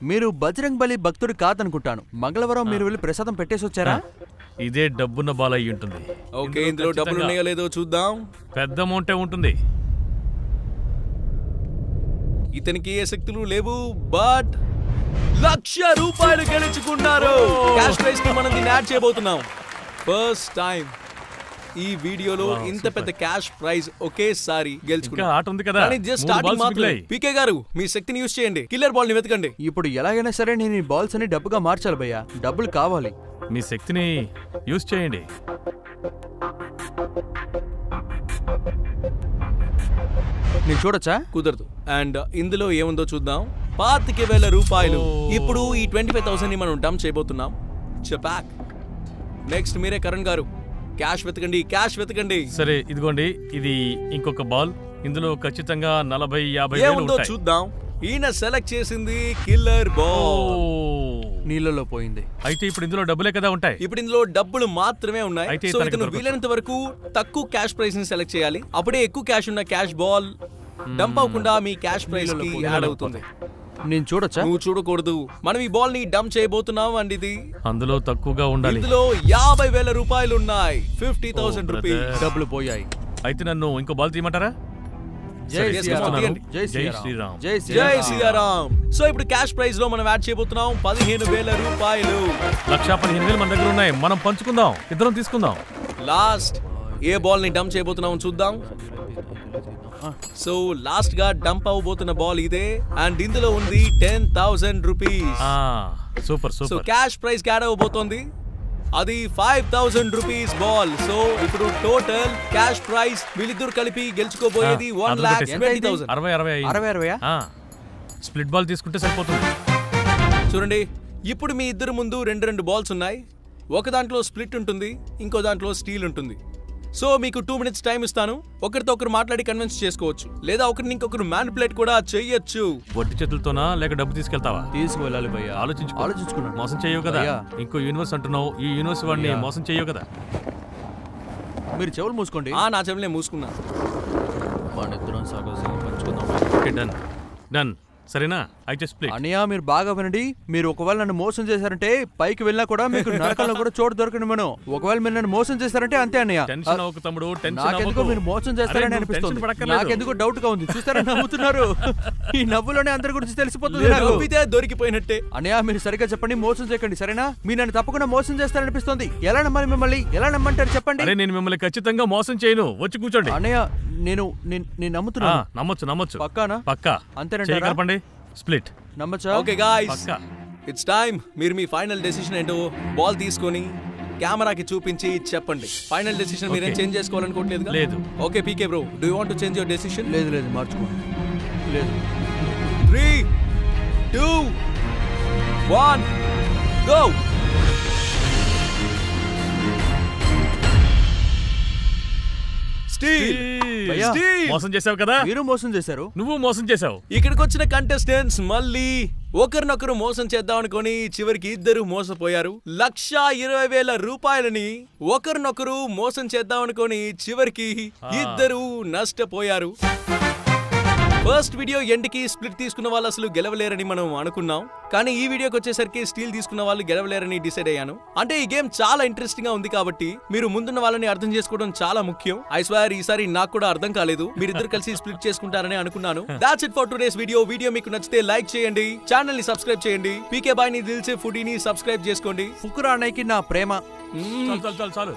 మీరు బజరంగ్ బలి భక్తుడు కాదనుకుంటాను. మంగళవారం మీరు వెళ్ళి ప్రసాదం పెట్టేసి వచ్చారా? ఇదే డబ్బున్న బాల్ అయ్యి ఉంటుంది. ఓకే, ఇందులో డబ్బులు ఉన్నాయో లేదో చూద్దాం. పెద్ద అమౌంటే ఉంటుంది. ఇతనికి ఏ శక్తులు లేవు, బట్ ₹1,00,000 గెలుచుకున్నారు. క్యాష్ ప్రైజ్ కి మనం దీన్ని యాడ్ చేయబోతున్నాం. ఫస్ట్ టైం ఈ వీడియోలో ఇంత పెద్ద క్యాష్ ప్రైజ్ ఒకేసారి గెలుచుకున్నాం. ఆట ఉంది కదా, జస్ట్ స్టార్టింగ్ మాత్రమే. పీకే గారు, మీ శక్తిని యూజ్ చేయండి. కిల్లర్ బాల్ ని వెతకండి. ఇప్పుడు ఎలాగైనా సరే నేను ఈ బాల్స్ అని డబ్బుగా మార్చాలి భయ్యా. డబ్బులు కావాలి. మీ శక్తిని యూజ్ చేయండి. నేను చూడొచ్చా? కుదరదు. అండ్ ఇందులో ఏముందో చూద్దాం. ₹25,000. ఇప్పుడు ఈ 25,000 ని మనం డంప్ చేయబోతున్నాం. చెప్పాక్. నెక్స్ట్ మీరే కరణ్ గారు. క్యాష్ వెతకండి, క్యాష్ వెతకండి. సరే ఇదిగోండి, ఇది ఇంకొక బాల్. ఇందులో ఖచ్చితంగా 40-50 ఏముందో చూద్దాం. ఈయన సెలెక్ట్ చేసింది కిల్లర్ బాల్. నీళ్ళలో పోయింది. అయితే ఇప్పుడు ఇందులో డబ్బులే కదా ఉంటాయి. ఇప్పుడు ఇందులో డబ్బులు మాత్రమే ఉన్నాయి. అయితే సో ఇతను వీలైనంత వరకు తక్కువ క్యాష్ ప్రైస్ ని సెలెక్ట్ చేయాలి. అప్పుడే ఎక్కువ క్యాష్ ఉన్న క్యాష్ బాల్ డంప్ అవ్వకుండా మీ క్యాష్ ప్రైస్ కి యాడ్ అవుతుంది. నేను చూడొచ్చా? నువ్వు చూడకూడదు. మనం ఈ బాల్ ని డంప్ చేయబోతున్నాం. అండ్ ఇది అందులో తక్కువగా ఉండాలి. ఇందులో ₹50,000 ఉన్నాయి. 50,000 రూపీస్. డబ్బులు పోయాయి. అయితే నన్ను ఇంకో బాల్ తీయమంటారా? జై శ్రీరామ్. జై శ్రీరామ్. జై శ్రీరామ్. సో ఇప్పుడు క్యాష్ ప్రైజ్ లో మనం యాడ్ చేయబోతున్నాం ₹15,000. $1,15,000 మన దగ్గర ఉన్నాయి. మనం పంచుకుందాం, ఇద్దరం తీసుకుందాం. లాస్ట్ ఏ బాల్ ని డంప్ చేయబోతున్నాం చూద్దాం. సో లాస్ట్ గా డంప్ అవబోతున్న బాల్ ఇదే. అండ్ ఇందులో ఉంది ₹10,000. Super so super. Cash prize add అవబోతోంది. అది ₹5,000 బాల్. సో ఇప్పుడు టోటల్ క్యాష్ ప్రైజ్ వీళ్ళిద్దరు కలిపి గెలుచుకోబోయేది 1,20,000. 60 స్ప్లిట్ బాల్ తీసుకుంటే సరిపోతుంది. చూడండి, ఇప్పుడు మీ ఇద్దరు ముందు రెండు బాల్స్ ఉన్నాయి. ఒక దాంట్లో స్ప్లిట్ ఉంటుంది, ఇంకో దాంట్లో స్టీల్ ఉంటుంది. సో మీకు 2 minutes టైం ఇస్తాను. ఒకరితో ఒకరు మాట్లాడి కన్విన్స్ చేసుకోవచ్చు, లేదా ఒకరిని ఇంకొకరు మ్యానిపులేట్ కూడా చేయొచ్చు. వట్టి చేతులతోనా లేక డబ్బు తీసుకెళ్తావా? తీసుకువెళ్ళాలి భయ్యా. ఆలోచించుకున్నాను. మోసం చేయవు కదా. ఇంకో యూనివర్స్ అంటున్నావు, ఈ యూనివర్స్ వాడిని మోసం చేయవు కదా. మీరు చెవులు మూసుకోండి. నా చెవులే మూసుకున్నా. మన ఇద్దరం సగం పంచుకుందాం. Okay, done done. సరేనా? అయితే స్ప్లిట్. అన్నయ్య మీరు బాగా వినండి. మీరు ఒకవేళ నన్ను మోసం చేశారంటే పైకి వెళ్ళినా కూడా మీకు నరకంలో కూడా చోటు దొరకని మనం. ఒకవేళ మీరు నన్ను మోసం చేశారంటే అంతే అన్నయ్య. టెన్షన్ అవ్వకు తమ్ముడు, టెన్షన్ నాకెందుకో అవ్వకు. మీరు మోసం చేస్తారని అనిపిస్తుంది. నాకెందుకో డౌట్ గా ఉంది. చూస్తారా నవ్వుతున్నారు. ఈ నవ్వులోనే అందరి గురించి తెలిసిపోతుంది నాకు. దొరికిపోయినట్టే. అన్నయ్య మీరు సరిగ్గా చెప్పండి, మోసం చేయకండి సరేనా? మీరు నన్ను తప్పకుండా మోసం చేస్తారనిపిస్తుంది. ఎలా నమ్మాలి మిమ్మల్ని? ఎలా నమ్మంటారు చెప్పండి. అరే నేను మిమ్మల్ని ఖచ్చితంగా మోసం చేయను. వచ్చి కూర్చోండి. అన్నయ్య నేను నమ్ముతున్నా. నమ్మొచ్చు. పక్కానా? పక్కా. అంతేనంటారా? కలపండి. స్ప్లిట్. నమ్మచ్చా? ఓకే గాయ్స్, పక్కా. It's time. మీరు మీ ఫైనల్ డెసిషన్ ఏంటో బాల్ తీసుకొని కెమెరాకి చూపించి చెప్పండి. ఫైనల్ డెసిషన్ మీరేం చేంజ్ చేసుకోవాలనుకోవట్లేదు? లేదు. Okay PK bro, do you want to change your decision? లేదు మార్చుకోండి. లేదు. 3, 2, 1 గో. భయ్యా, మోసం చేసావు కదా, మీరు మోసం చేశారు. నువ్వు మోసం చేసావు. ఇక్కడికి వచ్చిన కంటెస్టెంట్స్ మళ్ళీ ఒకరినొకరు మోసం చేద్దాం అనుకుని చివరికి ఇద్దరు మోసపోయారు. 1,20,000 రూపాయలని ఒకరినొకరు మోసం చేద్దాం అనుకుని చివరికి ఇద్దరు నష్టపోయారు. ఫస్ట్ వీడియో ఎండ్కి స్ప్లిట్ తీసుకున్న వాళ్ళు అసలు గెలవలేరని మనం అనుకున్నాం, కానీ ఈ వీడియోకి వచ్చేసరికి స్టీల్ తీసుకున్న వాళ్ళు గెలవలేరని డిసైడ్ అయ్యాను. అంటే ఈ గేమ్ చాలా ఇంట్రెస్టింగ్ గా ఉంది కాబట్టి మీరు ముందున్న వాళ్ళని అర్థం చేసుకోవడం చాలా ముఖ్యం. ఐ స్వేర్ ఈసారి నాకు కూడా అర్థం కాలేదు, మీరిద్దరు కలిసి స్ప్లిట్ చేసుకుంటారని అనుకున్నాను. That's it for today's video. Video మీకు నచ్చితే లైక్ చేయండి, ఛానల్ ని సబ్స్క్రైబ్ చేయండి, పీకే బాయ్ ని దిల్ సే ఫుడీని సబ్స్క్రైబ్ చేసుకోండి. ఫుకురానైకి నా ప్రేమ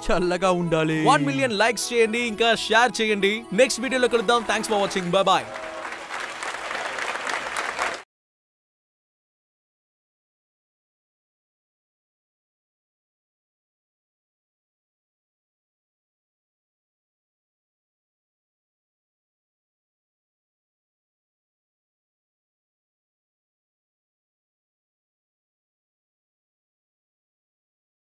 చల్లగా ఉండాలి. 1 మిలియన్ లైక్స్ చేయండి, ఇంకా షేర్ చేయండి. నెక్స్ట్ వీడియోలో కలుద్దాం. Thanks for watching. Bye bye.